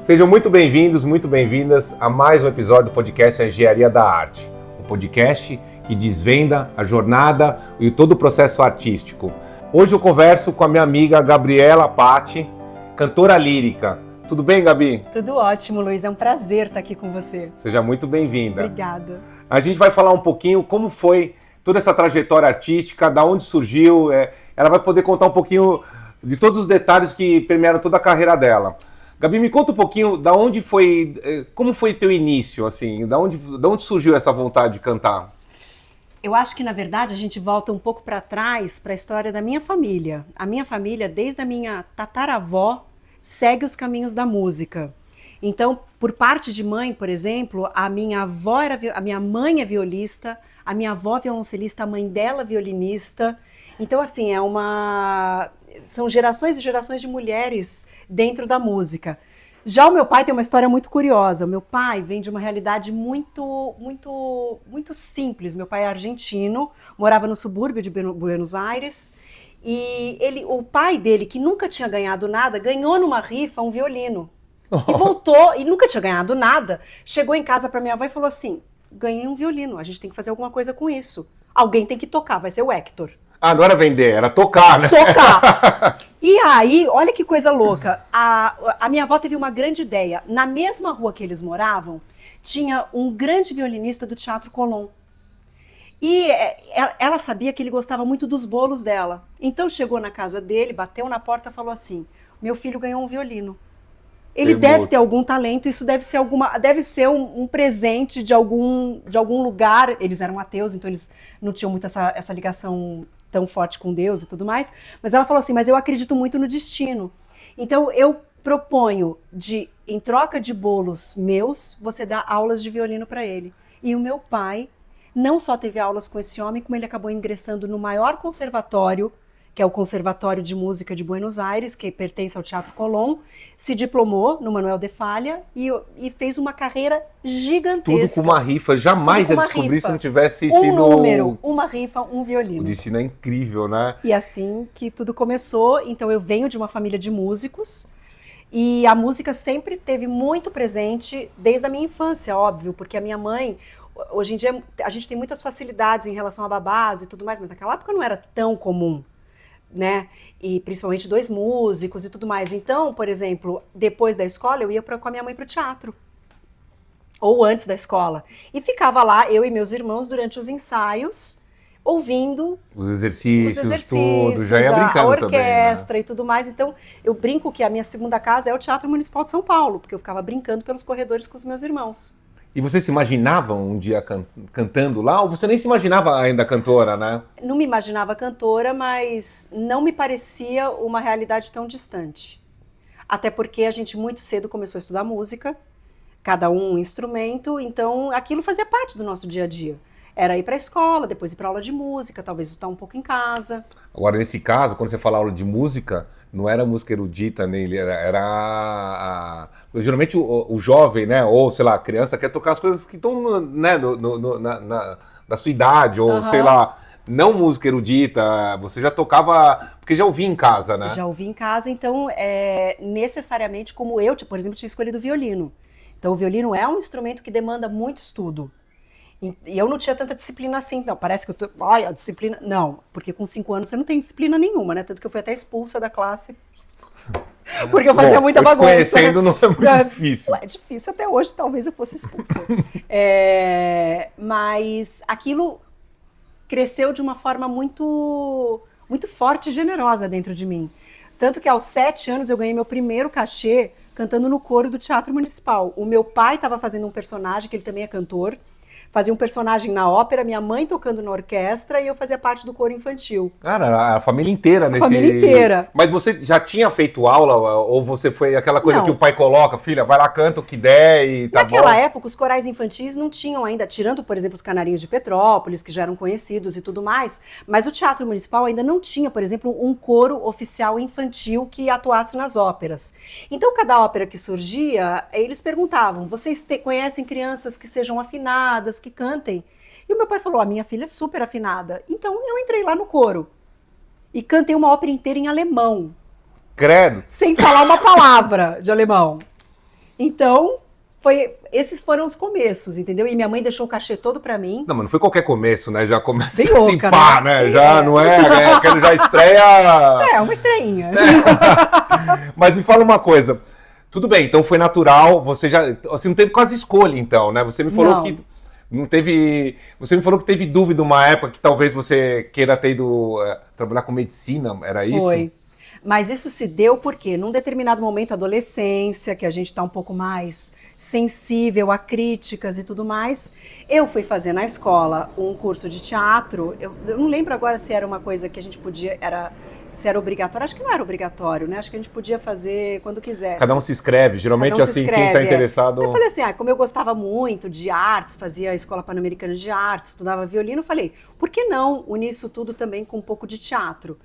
Sejam muito bem-vindos, muito bem-vindas a mais um episódio do podcast Engenharia da Arte. Um podcast que desvenda a jornada e todo o processo artístico. Hoje eu converso com a minha amiga Gabriela Patti, cantora lírica. Tudo bem, Gabi? Tudo ótimo, Luiz. É um prazer estar aqui com você. Seja muito bem-vinda. Obrigada. A gente vai falar um pouquinho como foi toda essa trajetória artística, da onde surgiu. Ela vai poder contar um pouquinho de todos os detalhes que permearam toda a carreira dela. Gabi, me conta um pouquinho da onde foi, como foi teu início, assim, da onde surgiu essa vontade de cantar? Eu acho que, na verdade, a gente volta um pouco para trás, para a história da minha família. A minha família, desde a minha tataravó, segue os caminhos da música. Então, por parte de mãe, por exemplo, a minha mãe é violista, a minha avó violoncelista, a mãe dela violinista. Então, assim, são gerações e gerações de mulheres dentro da música. Já o meu pai tem uma história muito curiosa. O meu pai vem de uma realidade muito simples. Meu pai é argentino, morava no subúrbio de Buenos Aires. E o pai dele, que nunca tinha ganhado nada, ganhou numa rifa um violino. Nossa. E voltou, e nunca tinha ganhado nada. Chegou em casa para minha avó e falou assim: ganhei um violino, a gente tem que fazer alguma coisa com isso. Alguém tem que tocar, vai ser o Hector. Ah, não era vender, era tocar, né? Tocar. E aí, olha que coisa louca. A minha avó teve uma grande ideia. Na mesma rua que eles moravam, tinha um grande violinista do Teatro Colón. E ela sabia que ele gostava muito dos bolos dela. Então chegou na casa dele, bateu na porta e falou assim: meu filho ganhou um violino. Ele deve ter algum talento, isso deve ser um presente de algum lugar. Eles eram ateus, então eles não tinham muito essa ligação tão forte com Deus e tudo mais. Mas ela falou assim: mas eu acredito muito no destino. Então eu proponho em troca de bolos meus, você dá aulas de violino para ele. E o meu pai não só teve aulas com esse homem, como ele acabou ingressando no maior conservatório, que é o Conservatório de Música de Buenos Aires, que pertence ao Teatro Colón, se diplomou no Manuel de Falla e fez uma carreira gigantesca. Tudo com uma rifa, jamais ia descobrir se não tivesse sido... Um número, uma rifa, um violino. O destino é incrível, né? E assim que tudo começou. Então eu venho de uma família de músicos, e a música sempre teve muito presente desde a minha infância, óbvio, porque a minha mãe... Hoje em dia a gente tem muitas facilidades em relação a babás e tudo mais, mas naquela época não era tão comum, né? E principalmente 2 músicos e tudo mais. Então, por exemplo, depois da escola eu ia com a minha mãe para o teatro. Ou antes da escola. E ficava lá, eu e meus irmãos, durante os ensaios, ouvindo os exercícios tudo, já ia brincando a orquestra também, né? E tudo mais. Então, eu brinco que a minha segunda casa é o Teatro Municipal de São Paulo, porque eu ficava brincando pelos corredores com os meus irmãos. E você se imaginava um dia cantando lá? Ou você nem se imaginava ainda cantora, né? Não me imaginava cantora, mas não me parecia uma realidade tão distante. Até porque a gente muito cedo começou a estudar música, cada um instrumento, então aquilo fazia parte do nosso dia a dia. Era ir para a escola, depois ir para aula de música, talvez estudar um pouco em casa. Agora, nesse caso, quando você fala aula de música, não era música erudita nele, geralmente o jovem, né, ou sei lá, a criança quer tocar as coisas que estão, né, da sua idade, ou sei lá, não música erudita, você já tocava, porque já ouvia em casa, né? Já ouvi em casa, então necessariamente como eu, por exemplo, tinha escolhido o violino. Então o violino é um instrumento que demanda muito estudo. E eu não tinha tanta disciplina assim, não, parece que eu tô, a disciplina, não, porque com 5 anos você não tem disciplina nenhuma, né, tanto que eu fui até expulsa da classe, porque eu fazia muita bagunça. Conhecendo não é muito difícil. É difícil, até hoje talvez eu fosse expulsa. Mas aquilo cresceu de uma forma muito forte e generosa dentro de mim, tanto que aos 7 anos eu ganhei meu primeiro cachê cantando no coro do Teatro Municipal. O meu pai estava fazendo um personagem, que ele também é cantor, fazia um personagem na ópera, minha mãe tocando na orquestra e eu fazia parte do coro infantil. Cara, a família inteira nesse... A família inteira. Mas você já tinha feito aula ou você foi aquela coisa não. Que o pai coloca, filha, vai lá, canta o que der e tá bom? Naquela época, os corais infantis não tinham ainda, tirando, por exemplo, os Canarinhos de Petrópolis, que já eram conhecidos e tudo mais, mas o Teatro Municipal ainda não tinha, por exemplo, um coro oficial infantil que atuasse nas óperas. Então, cada ópera que surgia, eles perguntavam, vocês conhecem crianças que sejam afinadas, que cantem? E o meu pai falou, a minha filha é super afinada. Então eu entrei lá no coro e cantei uma ópera inteira em alemão. Credo! Sem falar uma palavra de alemão. Então, esses foram os começos, entendeu? E minha mãe deixou o cachê todo pra mim. Não, mas não foi qualquer começo, né? Já começa Bem assim, louca, pá, né? né? Já não é aquele já estreia... É, uma estrelinha. Mas me fala uma coisa. Tudo bem, então foi natural, você não teve quase escolha, então, né? Você me falou Não. que não teve... Você me falou que teve dúvida uma época que talvez você queira ter ido trabalhar com medicina, era isso? Foi. Mas isso se deu porque, num determinado momento, adolescência, que a gente está um pouco mais sensível a críticas e tudo mais, eu fui fazer na escola um curso de teatro. Eu não lembro agora se era uma coisa que a gente podia, se era obrigatório. Acho que não era obrigatório, né? Acho que a gente podia fazer quando quisesse. Cada um se inscreve, geralmente Cada um se assim, inscreve, quem está interessado... Eu falei assim, como eu gostava muito de artes, fazia a Escola Pan-Americana de Artes, estudava violino, eu falei, por que não unir isso tudo também com um pouco de teatro?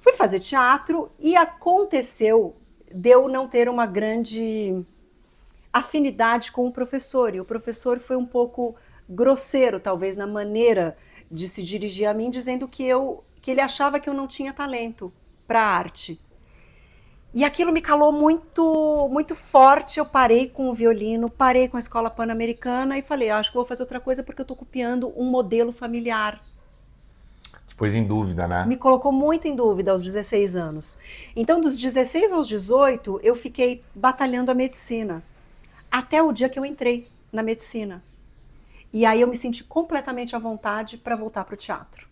Fui fazer teatro e aconteceu de eu não ter uma grande afinidade com o professor. E o professor foi um pouco grosseiro, talvez, na maneira de se dirigir a mim, dizendo que ele achava que eu não tinha talento para arte. E aquilo me calou muito, muito forte. Eu parei com o violino, parei com a Escola Pan-Americana e falei, acho que vou fazer outra coisa porque eu estou copiando um modelo familiar. Pôs em dúvida, né? Me colocou muito em dúvida aos 16 anos. Então, dos 16 aos 18, eu fiquei batalhando a medicina. Até o dia que eu entrei na medicina. E aí eu me senti completamente à vontade para voltar para o teatro.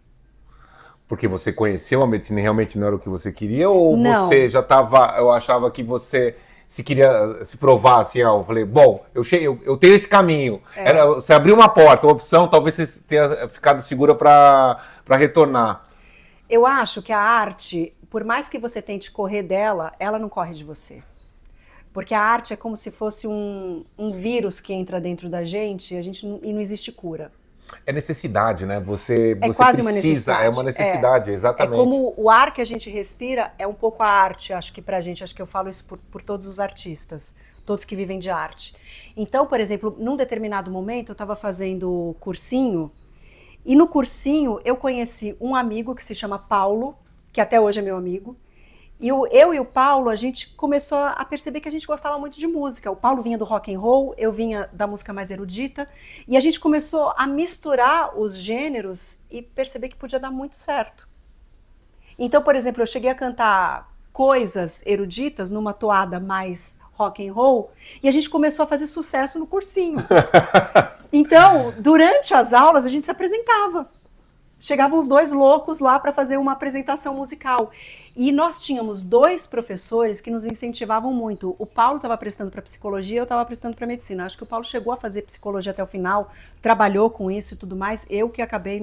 Porque você conheceu a medicina e realmente não era o que você queria? Ou Não. você já estava... Eu achava que você se queria se provar, assim, ó, eu falei, bom, eu tenho esse caminho. Você abriu uma porta, uma opção, talvez você tenha ficado segura para retornar. Eu acho que a arte, por mais que você tente correr dela, ela não corre de você. Porque a arte é como se fosse um vírus que entra dentro da gente e não existe cura. É necessidade, né? Você quase precisa, uma necessidade. É uma necessidade, exatamente. É como o ar que a gente respira é um pouco a arte, acho que pra gente, acho que eu falo isso por todos os artistas, todos que vivem de arte. Então, por exemplo, num determinado momento eu estava fazendo cursinho, e no cursinho eu conheci um amigo que se chama Paulo, que até hoje é meu amigo, e eu e o Paulo, a gente começou a perceber que a gente gostava muito de música. O Paulo vinha do rock and roll, eu vinha da música mais erudita, e a gente começou a misturar os gêneros e perceber que podia dar muito certo. Então, por exemplo, eu cheguei a cantar coisas eruditas numa toada mais rock and roll, e a gente começou a fazer sucesso no cursinho. Então, durante as aulas, a gente se apresentava. Chegavam os dois loucos lá para fazer uma apresentação musical. E nós tínhamos dois professores que nos incentivavam muito. O Paulo estava prestando para psicologia, eu estava prestando para medicina. Acho que o Paulo chegou a fazer psicologia até o final, trabalhou com isso e tudo mais. Eu que acabei,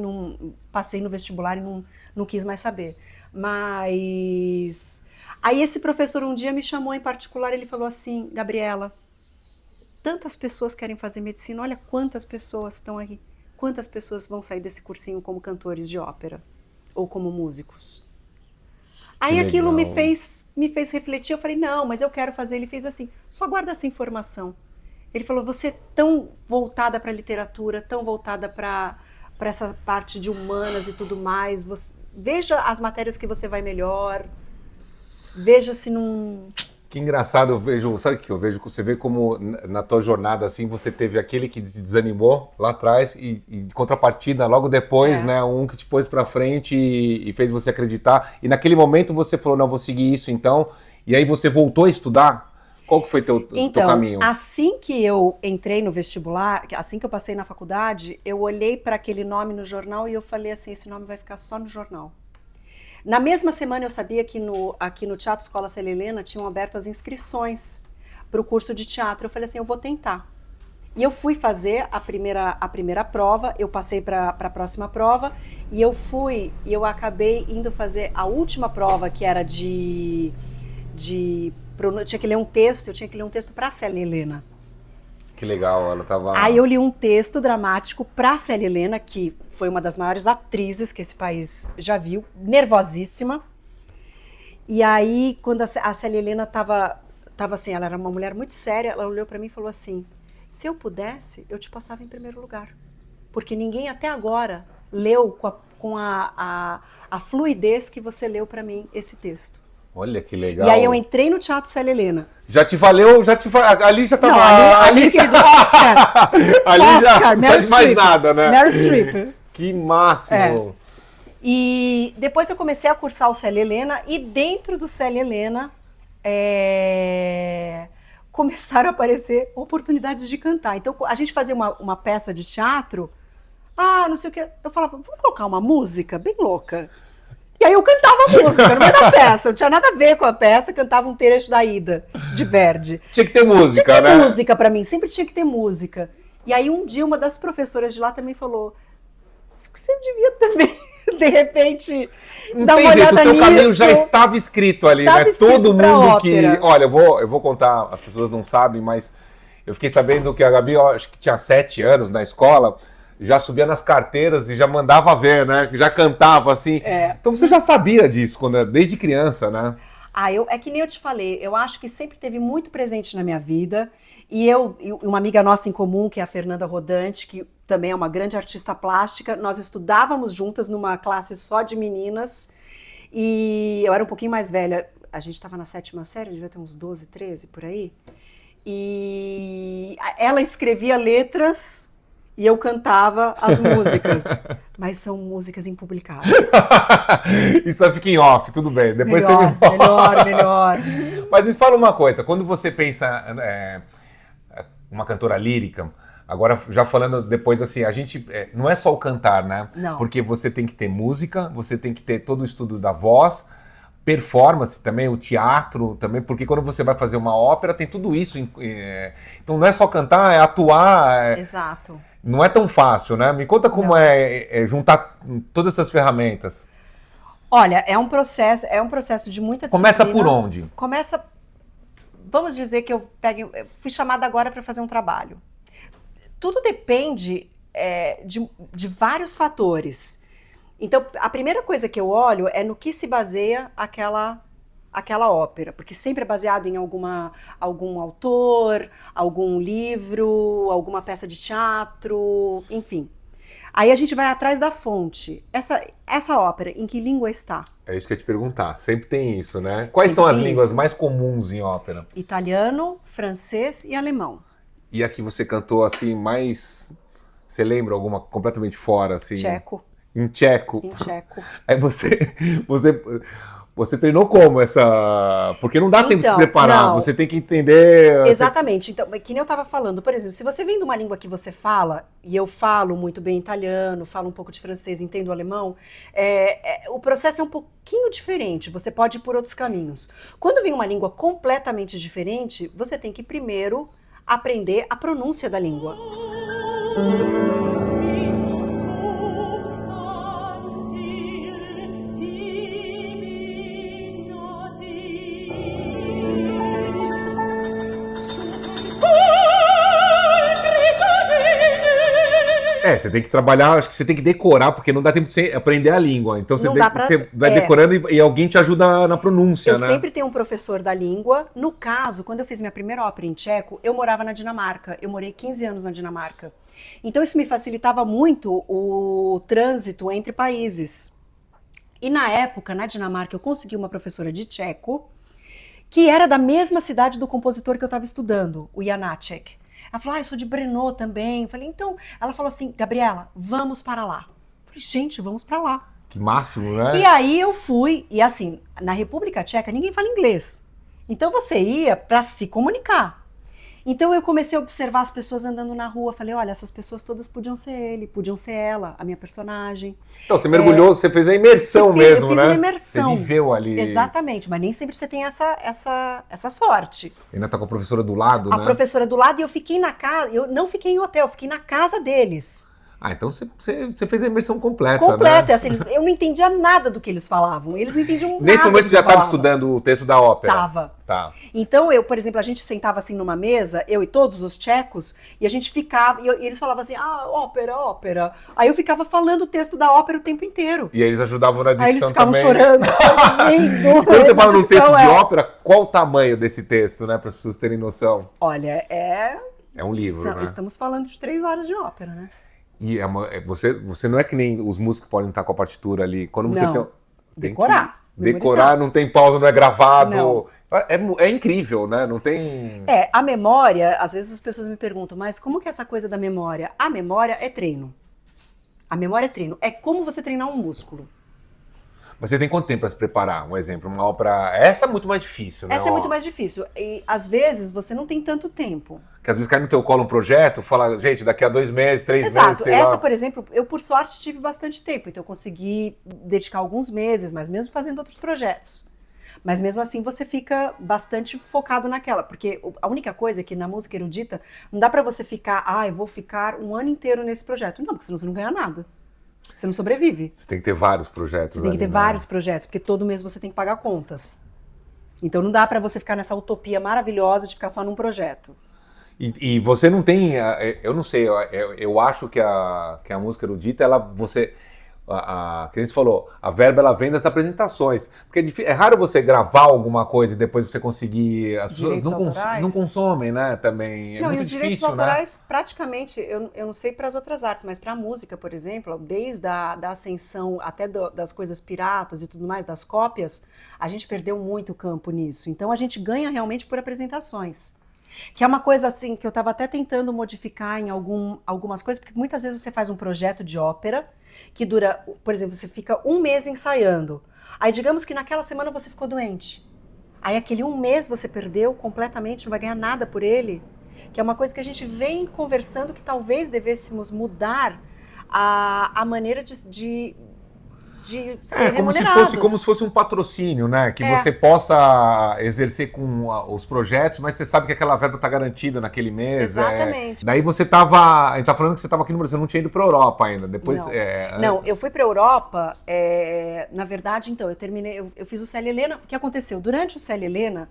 passei no vestibular e não quis mais saber. Mas aí esse professor um dia me chamou em particular, ele falou assim, Gabriela, tantas pessoas querem fazer medicina, olha quantas pessoas estão aqui. Quantas pessoas vão sair desse cursinho como cantores de ópera ou como músicos? Aí aquilo me fez refletir, eu falei, não, mas eu quero fazer. Ele fez assim, só guarda essa informação. Ele falou, você é tão voltada para a literatura, tão voltada para essa parte de humanas e tudo mais, veja as matérias que você vai melhor, veja se não... Que engraçado, eu vejo, sabe o que eu vejo? Você vê como na tua jornada, assim, você teve aquele que te desanimou lá atrás e contrapartida, logo depois, né, um que te pôs pra frente e fez você acreditar. E naquele momento você falou, não, vou seguir isso então, e aí você voltou a estudar? Qual que foi teu caminho? Então, assim que eu entrei no vestibular, assim que eu passei na faculdade, eu olhei para aquele nome no jornal e eu falei assim, esse nome vai ficar só no jornal. Na mesma semana eu sabia que aqui no Teatro Escola Célia Helena tinham aberto as inscrições para o curso de teatro. Eu falei assim, eu vou tentar. E eu fui fazer a primeira prova, eu passei para a próxima prova, e eu acabei indo fazer a última prova, que era tinha que ler um texto, eu tinha que ler um texto para a Célia Helena. Que legal, ela tava... Aí eu li um texto dramático para a Célia Helena, que foi uma das maiores atrizes que esse país já viu, nervosíssima. E aí, quando a Célia Helena tava assim, ela era uma mulher muito séria, ela olhou para mim e falou assim, se eu pudesse, eu te passava em primeiro lugar. Porque ninguém até agora leu com a fluidez que você leu para mim esse texto. Olha que legal. E aí eu entrei no Teatro Célia Helena. Já te valeu, ali já tava... Não, ali querido, Oscar! ali Oscar, já não faz mais nada, né? Meryl Streep. Que máximo! E depois eu comecei a cursar o Célia Helena e dentro do Célia Helena começaram a aparecer oportunidades de cantar. Então a gente fazia uma peça de teatro, não sei o que, eu falava, vamos colocar uma música bem louca. E aí eu cantava a música no meio da peça, não tinha nada a ver com a peça, cantava um trecho da Ida, de Verdi. Tinha que ter música, tinha que ter né? música pra mim, sempre tinha que ter música. E aí um dia uma das professoras de lá também falou, você devia também, de repente, dar uma olhada nisso. O teu caminho já estava escrito ali, né? Todo mundo que... Olha, eu vou contar, as pessoas não sabem, mas eu fiquei sabendo que a Gabi, acho que tinha 7 anos na escola, já subia nas carteiras e já mandava ver, né? Já cantava, assim. Então você já sabia disso, desde criança, né? É que nem eu te falei, eu acho que sempre teve muito presente na minha vida. E uma amiga nossa em comum, que é a Fernanda Rodante, que também é uma grande artista plástica, nós estudávamos juntas numa classe só de meninas. E eu era um pouquinho mais velha, a gente estava na 7ª série, devia ter uns 12, 13, por aí. E ela escrevia letras... E eu cantava as músicas, mas são músicas impublicáveis. Isso aí fica em off, tudo bem. Depois melhor. Mas me fala uma coisa, quando você pensa uma cantora lírica, agora já falando depois assim, a gente não é só o cantar, né? Não. Porque você tem que ter música, você tem que ter todo o estudo da voz, performance também, o teatro também, porque quando você vai fazer uma ópera tem tudo isso. Então não é só cantar, é atuar. Exato. Não é tão fácil, né? Me conta como é juntar todas essas ferramentas. Olha, é um processo de muita disciplina. Começa por onde? Vamos dizer que eu fui chamada agora para fazer um trabalho. Tudo depende de vários fatores. Então, a primeira coisa que eu olho é no que se baseia aquela ópera, porque sempre é baseado em algum autor, algum livro, alguma peça de teatro, enfim. Aí a gente vai atrás da fonte. Essa ópera, em que língua está? É isso que eu ia te perguntar. Sempre tem isso, né? Quais são as línguas mais comuns em ópera? Italiano, francês e alemão. E a que você cantou assim mais... Você lembra alguma completamente fora? Assim? Tcheco. Em tcheco? Em tcheco. Aí você treinou como essa... Porque não dá tempo de se preparar, não. Você tem que entender... Exatamente. Então, que nem eu estava falando, por exemplo, se você vem de uma língua que você fala, e eu falo muito bem italiano, falo um pouco de francês, entendo alemão, o processo é um pouquinho diferente, você pode ir por outros caminhos. Quando vem uma língua completamente diferente, você tem que primeiro aprender a pronúncia da língua. Você tem que trabalhar, acho que você tem que decorar, porque não dá tempo de você aprender a língua. Então você vai decorando e alguém te ajuda na pronúncia, né? Eu sempre tenho um professor da língua. No caso, quando eu fiz minha primeira ópera em tcheco, eu morava na Dinamarca. Eu morei 15 anos na Dinamarca. Então isso me facilitava muito o trânsito entre países. E na época, na Dinamarca, eu consegui uma professora de tcheco, que era da mesma cidade do compositor que eu estava estudando, o Janáček. Ela falou, eu sou de Brno também. Eu falei, então... Ela falou assim, Gabriela, vamos para lá. Eu falei, gente, vamos para lá. Que máximo, né? E aí eu fui, e assim, na República Tcheca ninguém fala inglês. Então você ia para se comunicar. Então eu comecei a observar as pessoas andando na rua. Falei, olha, essas pessoas todas podiam ser ele, podiam ser ela, a minha personagem. Então você mergulhou, você fez a imersão mesmo, né? Eu fiz uma imersão. Você viveu ali. Exatamente, mas nem sempre você tem essa sorte. Ainda tá com a professora do lado, né? A professora do lado, e eu fiquei na casa, eu não fiquei em hotel, eu fiquei na casa deles. Então você fez a imersão completa, completa, né? Assim, eu não entendia nada do que eles falavam. Eles não entendiam nada. Nesse momento você já estava estudando o texto da ópera? Tava. Tá. Então por exemplo, a gente sentava assim numa mesa, eu e todos os tchecos, e a gente ficava, e eles falavam assim, ópera. Aí eu ficava falando o texto da ópera o tempo inteiro. E aí eles ajudavam na dicção também. Aí eles ficavam chorando. Quando você fala num texto de ópera, qual o tamanho desse texto, né? Para as pessoas terem noção. Olha, é um livro, né? Estamos falando de 3 horas de ópera, né? E você não é que nem os músicos podem estar com a partitura ali. Quando você não, decorar. Decorar, não tem pausa, não é gravado. Não. É incrível, né? Não tem... A memória, às vezes as pessoas me perguntam, mas como que é essa coisa da memória? A memória é treino. A memória é treino. É como você treinar um músculo. Mas você tem quanto tempo para se preparar? Um exemplo, uma ópera... Essa é muito mais difícil, né? Essa é muito mais difícil. E, às vezes, você não tem tanto tempo. Que às vezes cai no teu colo um projeto, fala, gente, daqui a 2 meses, 3 meses, Exato. sei Essa, lá. por exemplo, eu, por sorte, tive bastante tempo. Então, eu consegui dedicar alguns meses, mas mesmo fazendo outros projetos. Mas mesmo assim, você fica bastante focado naquela. Porque a única coisa é que na música erudita, não dá pra você ficar, eu vou ficar um ano inteiro nesse projeto. Não, porque senão você não ganha nada. Você não sobrevive. Você tem que ter vários projetos. Você tem que ter vários projetos, porque todo mês você tem que pagar contas. Então não dá pra você ficar nessa utopia maravilhosa de ficar só num projeto. E você não tem, eu não sei, eu acho que a música erudita, que nem você falou, a verba ela vem das apresentações. Porque é raro você gravar alguma coisa e depois você conseguir. As pessoas não consomem, né? Também. É não, muito e os difícil, direitos autorais, praticamente, eu não sei para as outras artes, mas para a música, por exemplo, desde da ascensão até das coisas piratas e tudo mais, das cópias, a gente perdeu muito campo nisso. Então a gente ganha realmente por apresentações. Que é uma coisa assim que eu estava até tentando modificar em algumas coisas, porque muitas vezes você faz um projeto de ópera que dura, por exemplo, você fica um mês ensaiando. Aí digamos que naquela semana você ficou doente. Aí aquele um mês você perdeu completamente, não vai ganhar nada por ele. Que é uma coisa que a gente vem conversando que talvez devêssemos mudar a maneira de ser remunerados. Como se fosse um patrocínio, né? Que você possa exercer com os projetos, mas você sabe que aquela verba está garantida naquele mês. Exatamente. Daí você estava... A gente tá falando que você estava aqui no Brasil, você não tinha ido para a Europa ainda. Depois, não, eu fui para a Europa, na verdade, então, eu fiz o Célia Helena. O que aconteceu? Durante o Célia Helena,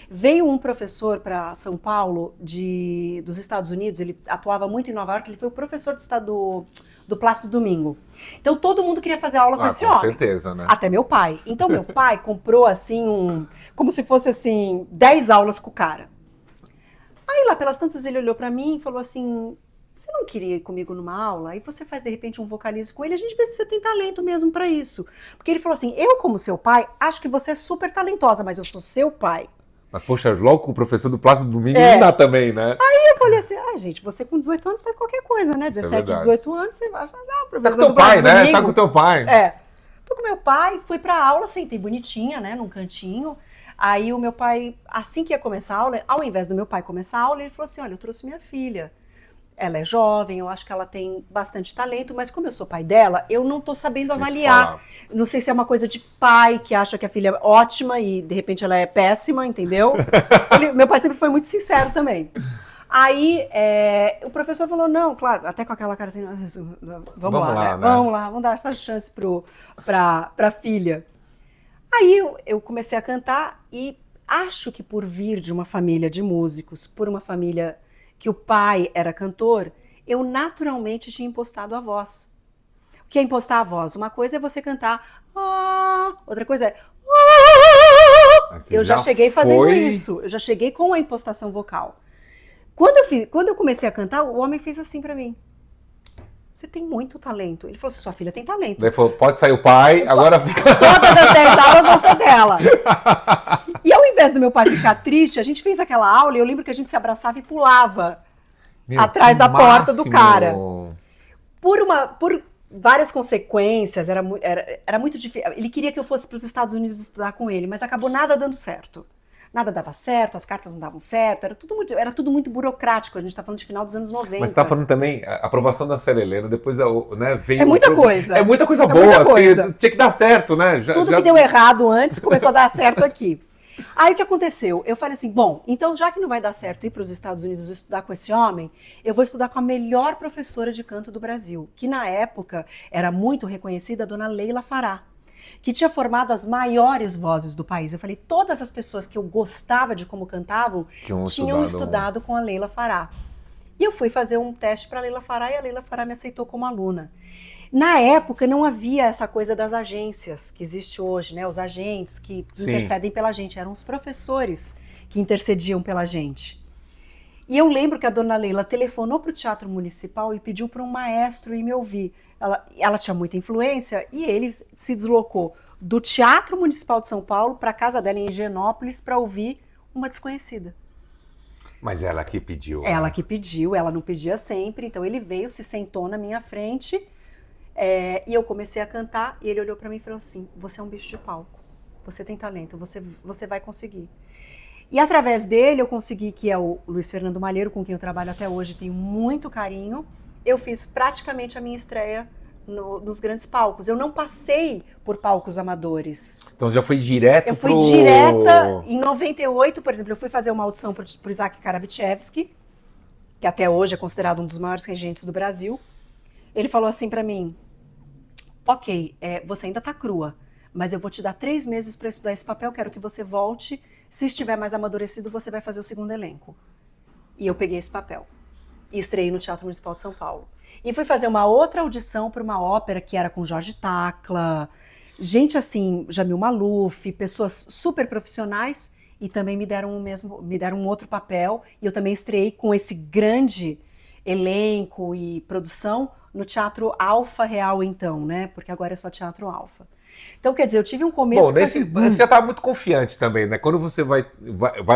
veio um professor para São Paulo dos Estados Unidos, ele atuava muito em Nova York, ele foi o professor do estado do Plácido Domingo. Então todo mundo queria fazer aula com esse homem. Com certeza, né? Até meu pai. Então meu pai comprou assim como se fosse assim 10 aulas com o cara. Aí lá pelas tantas ele olhou pra mim e falou assim: "Você não queria ir comigo numa aula? Aí você faz de repente um vocalize com ele, a gente vê se você tem talento mesmo pra isso". Porque ele falou assim: "Eu como seu pai, acho que você é super talentosa, mas eu sou seu pai". Mas, poxa, logo o professor do Plácido Domingo não dá também, né? Aí eu falei assim, gente, você com 18 anos faz qualquer coisa, né? 17, 18 anos, você vai fazer o professor tá com teu pai, né? Domingo. Tá com teu pai. Tô com meu pai, fui pra aula, sentei bonitinha, né, num cantinho. Aí o meu pai, assim que ia começar a aula, ao invés do meu pai começar a aula, ele falou assim, olha, eu trouxe minha filha. Ela é jovem, eu acho que ela tem bastante talento, mas como eu sou pai dela, eu não tô sabendo avaliar. Não sei se é uma coisa de pai que acha que a filha é ótima e de repente ela é péssima, entendeu? Meu pai sempre foi muito sincero também. Aí o professor falou, não, claro, até com aquela cara assim, vamos lá, né? Vamos dar essa chance pra filha. Aí eu comecei a cantar e acho que por vir de uma família de músicos, por uma família que o pai era cantor, eu naturalmente tinha impostado a voz. O que é impostar a voz? Uma coisa é você cantar, outra coisa é, eu já cheguei fazendo isso, eu já cheguei com a impostação vocal. Quando eu comecei a cantar, o homem fez assim pra mim: você tem muito talento. Ele falou assim, sua filha tem talento. Daí falou, pode sair o pai, agora fica... Todas as 10 aulas vão ser dela. E ao invés do meu pai ficar triste, a gente fez aquela aula e eu lembro que a gente se abraçava e pulava atrás da porta do cara. Por várias consequências, era muito difícil. Ele queria que eu fosse para os Estados Unidos estudar com ele, mas acabou nada dando certo. Nada dava certo, as cartas não davam certo, era tudo muito burocrático, a gente está falando de final dos anos 90. Mas você está falando também, a aprovação da Célia Helena, depois né, veio... É muita coisa. É muita coisa boa, muita coisa. Assim, tinha que dar certo, né? Tudo que deu errado antes começou a dar certo aqui. Aí o que aconteceu? Eu falei assim, bom, então já que não vai dar certo ir para os Estados Unidos estudar com esse homem, eu vou estudar com a melhor professora de canto do Brasil, que na época era muito reconhecida, a dona Leila Fará, que tinha formado as maiores vozes do país. Eu falei, todas as pessoas que eu gostava de como cantavam tinham estudado com a Leila Fará. E eu fui fazer um teste para a Leila Fará e a Leila Fará me aceitou como aluna. Na época não havia essa coisa das agências que existe hoje, né? Os agentes que intercedem pela gente, eram os professores que intercediam pela gente. E eu lembro que a dona Leila telefonou para o Teatro Municipal e pediu para um maestro ir me ouvir. Ela tinha muita influência e ele se deslocou do Teatro Municipal de São Paulo para a casa dela em Higienópolis para ouvir Uma Desconhecida. Mas ela que pediu. Ela que pediu, ela não pedia sempre, então ele veio, se sentou na minha frente e eu comecei a cantar e ele olhou para mim e falou assim, você é um bicho de palco, você tem talento, você vai conseguir. E através dele eu consegui, que é o Luiz Fernando Malheiro, com quem eu trabalho até hoje, tenho muito carinho, eu fiz praticamente a minha estreia nos grandes palcos. Eu não passei por palcos amadores. Então você já foi direto Eu fui direta, em 98, por exemplo, eu fui fazer uma audição para o Isaac Karabichevski, que até hoje é considerado um dos maiores regentes do Brasil. Ele falou assim para mim, ok, você ainda tá crua, mas eu vou te dar 3 meses para estudar esse papel, quero que você volte, se estiver mais amadurecido, você vai fazer o segundo elenco. E eu peguei esse papel. E estreiei no Teatro Municipal de São Paulo. E fui fazer uma outra audição para uma ópera que era com Jorge Tacla, gente assim, Jamil Maluf, pessoas super profissionais, e também me deram um outro papel, e eu também estreiei com esse grande elenco e produção no Teatro Alfa Real então, né? Porque agora é só Teatro Alfa. Então, quer dizer, eu tive um começo... Bom, você já tá muito confiante também, né? Quando você vai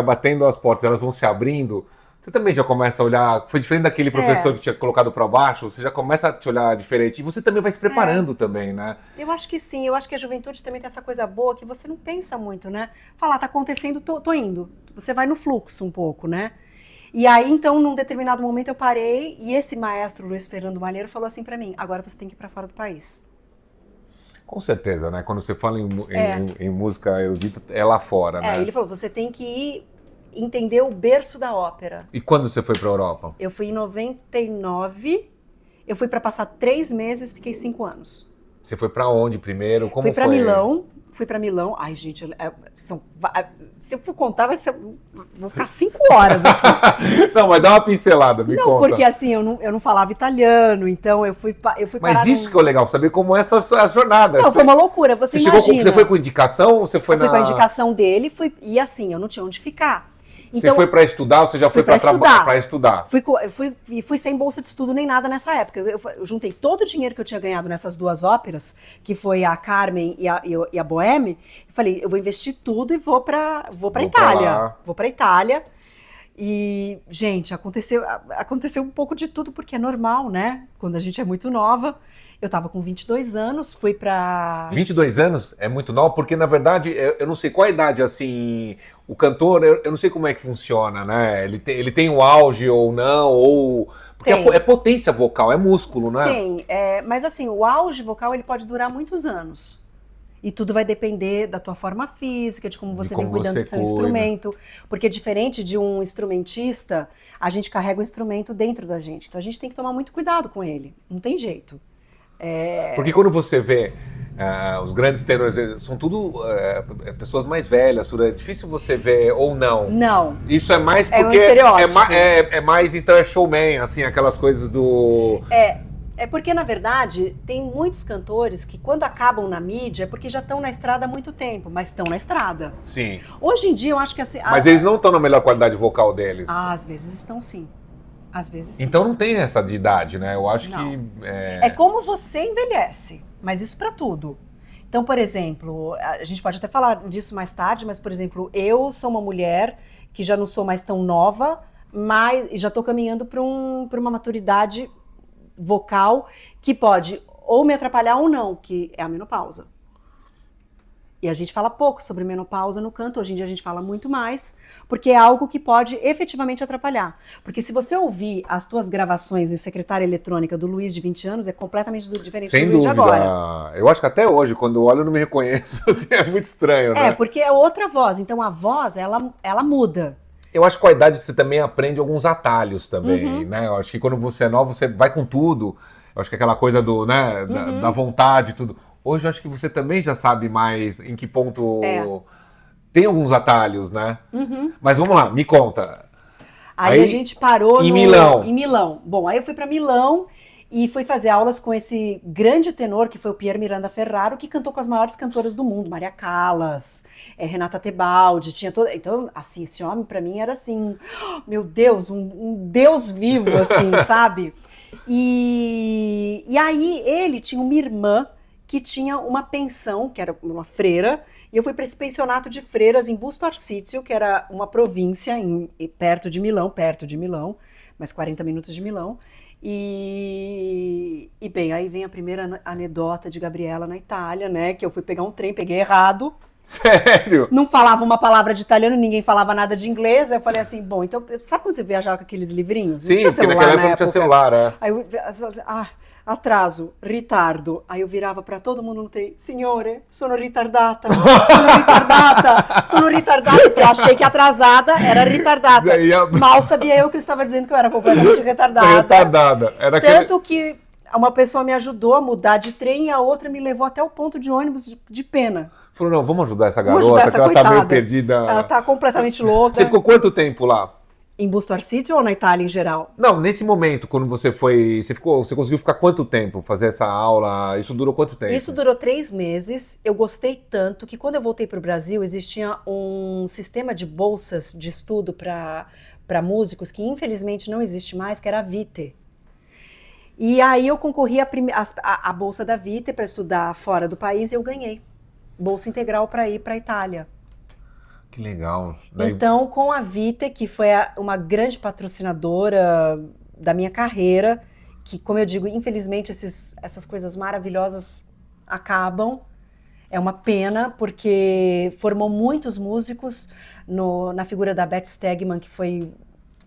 batendo as portas, elas vão se abrindo... Você também já começa a olhar, foi diferente daquele professor que tinha colocado para baixo, você já começa a te olhar diferente e você também vai se preparando também, né? Eu acho que sim, eu acho que a juventude também tem essa coisa boa que você não pensa muito, né? Falar, tá acontecendo, tô indo. Você vai no fluxo um pouco, né? E aí, então, num determinado momento eu parei e esse maestro, Luiz Fernando Malheiro, falou assim para mim, agora você tem que ir para fora do país. Com certeza, né? Quando você fala em música erudita, é lá fora, né? Ele falou, você tem que ir entender o berço da ópera. E quando você foi para a Europa? Eu fui em 99, eu fui para passar 3 meses, fiquei 5 anos. Você foi para onde primeiro? Como fui para foi? Fui para Milão. Ai, gente, se eu for contar, vou ficar 5 horas aqui. Não, mas dá uma pincelada, me conta. Não, porque assim, eu não falava italiano, então eu fui Mas isso que é legal, saber como é a jornada. Não, foi uma loucura, você imagina. Você foi com indicação? Você foi fui com a indicação dele, e assim, eu não tinha onde ficar. Então, você foi para estudar ou você já foi para estudar? Fui sem bolsa de estudo nem nada nessa época. Eu juntei todo o dinheiro que eu tinha ganhado nessas 2 óperas, que foi a Carmen e a Bohème, e falei, eu vou investir tudo e vou para Itália. Vou para Itália. E, gente, aconteceu um pouco de tudo, porque é normal, né? Quando a gente é muito nova. Eu tava com 22 anos, fui pra... 22 anos é muito novo, porque na verdade, eu não sei qual a idade, assim, o cantor, eu não sei como é que funciona, né? Ele tem o auge ou não, ou... Porque é potência vocal, é músculo, né? Tem, mas assim, o auge vocal ele pode durar muitos anos. E tudo vai depender da tua forma física, de como você vem cuidando do seu instrumento. Porque diferente de um instrumentista, a gente carrega o instrumento dentro da gente. Então a gente tem que tomar muito cuidado com ele, não tem jeito. Porque quando você vê os grandes tenores, são tudo pessoas mais velhas, tudo, é difícil você ver ou não. Não. Isso é mais porque um estereótipo. Então é showman, assim, aquelas coisas do... É porque, na verdade, tem muitos cantores que quando acabam na mídia é porque já estão na estrada há muito tempo, mas estão na estrada. Sim. Hoje em dia eu acho que assim... Mas eles não estão na melhor qualidade vocal deles. Às vezes estão sim. Às vezes sim. Então não tem essa de idade, né? Eu acho que... É como você envelhece, mas isso para tudo. Então, por exemplo, a gente pode até falar disso mais tarde, mas, por exemplo, eu sou uma mulher que já não sou mais tão nova, mas já estou caminhando para uma maturidade vocal que pode ou me atrapalhar ou não, que é a menopausa. E a gente fala pouco sobre menopausa no canto, hoje em dia a gente fala muito mais, porque é algo que pode efetivamente atrapalhar. Porque se você ouvir as tuas gravações em secretária eletrônica do Luiz de 20 anos, é completamente diferente do Luiz de agora. Eu acho que até hoje, quando eu olho, eu não me reconheço, assim, é muito estranho, né? Porque é outra voz, então a voz, ela muda. Eu acho que com a idade você também aprende alguns atalhos também, né? Eu acho que quando você é nova, você vai com tudo. Eu acho que aquela coisa da vontade e tudo. Hoje eu acho que você também já sabe mais em que ponto... Tem alguns atalhos, né? Mas vamos lá, me conta. Aí a gente parou em Milão. Bom, aí eu fui para Milão e fui fazer aulas com esse grande tenor, que foi o Pier Miranda Ferraro, que cantou com as maiores cantoras do mundo, Maria Callas, Renata Tebaldi, tinha todo... Então, assim, esse homem para mim era assim, meu Deus, um deus vivo, assim, sabe? E aí ele tinha uma irmã que tinha uma pensão, que era uma freira, e eu fui para esse pensionato de freiras em Busto Arsizio, que era uma província perto de Milão, mais 40 minutos de Milão. E bem, aí vem a primeira anedota de Gabriela na Itália, né? Que eu fui pegar um trem, peguei errado. Sério? Não falava uma palavra de italiano, ninguém falava nada de inglês. Aí eu falei assim, bom, então, sabe quando você viajava com aqueles livrinhos? Sim, porque naquela época não tinha celular, é. Aí eu falei assim, atraso, ritardo. Aí eu virava pra todo mundo no trem, signore, sono ritardata, sono ritardata, porque eu achei que atrasada era retardata. Mal sabia eu que eu estava dizendo que eu era completamente retardada. Era Tanto que uma pessoa me ajudou a mudar de trem e a outra me levou até o ponto de ônibus de pena. Falou, não, vamos ajudar essa garota, que ela tá meio perdida. Ela tá completamente louca. Você ficou quanto tempo lá? Em Busto Arsizio ou na Itália em geral? Não, nesse momento, quando você foi... Você conseguiu ficar quanto tempo fazer essa aula? Isso durou quanto tempo? Isso durou 3 meses. Eu gostei tanto que quando eu voltei para o Brasil, existia um sistema de bolsas de estudo para músicos que infelizmente não existe mais, que era a Vite. E aí eu concorri à bolsa da Vite para estudar fora do país e eu ganhei. Bolsa integral para ir para a Itália. Que legal. Então, com a Vite, que foi uma grande patrocinadora da minha carreira, que, como eu digo, infelizmente essas coisas maravilhosas acabam. É uma pena, porque formou muitos músicos na figura da Beth Stegman, que foi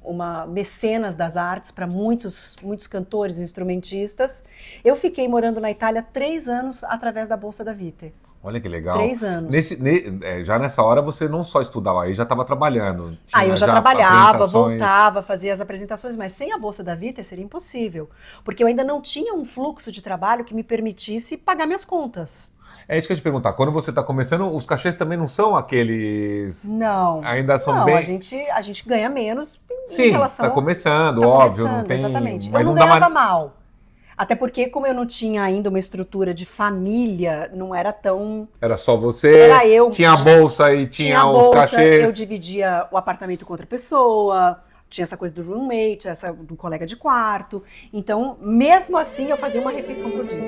uma mecenas das artes para muitos cantores e instrumentistas. Eu fiquei morando na Itália 3 anos através da Bolsa da Vite. Olha que legal. 3 anos. Já nessa hora você não só estudava, aí já estava trabalhando. Eu já trabalhava, voltava, fazia as apresentações, mas sem a Bolsa da Vita seria impossível. Porque eu ainda não tinha um fluxo de trabalho que me permitisse pagar minhas contas. É isso que eu ia te perguntar. Quando você está começando, os cachês também não são aqueles... Não. Ainda são bem... a gente ganha menos em relação... Sim, está começando, óbvio. Não tem... Exatamente. Mas eu não ganhava mal. Até porque, como eu não tinha ainda uma estrutura de família, não era tão... Era só você, era eu, tinha a bolsa e tinha os cachês. Eu dividia o apartamento com outra pessoa, tinha essa coisa do roommate, essa do colega de quarto. Então, mesmo assim, eu fazia uma refeição por dia.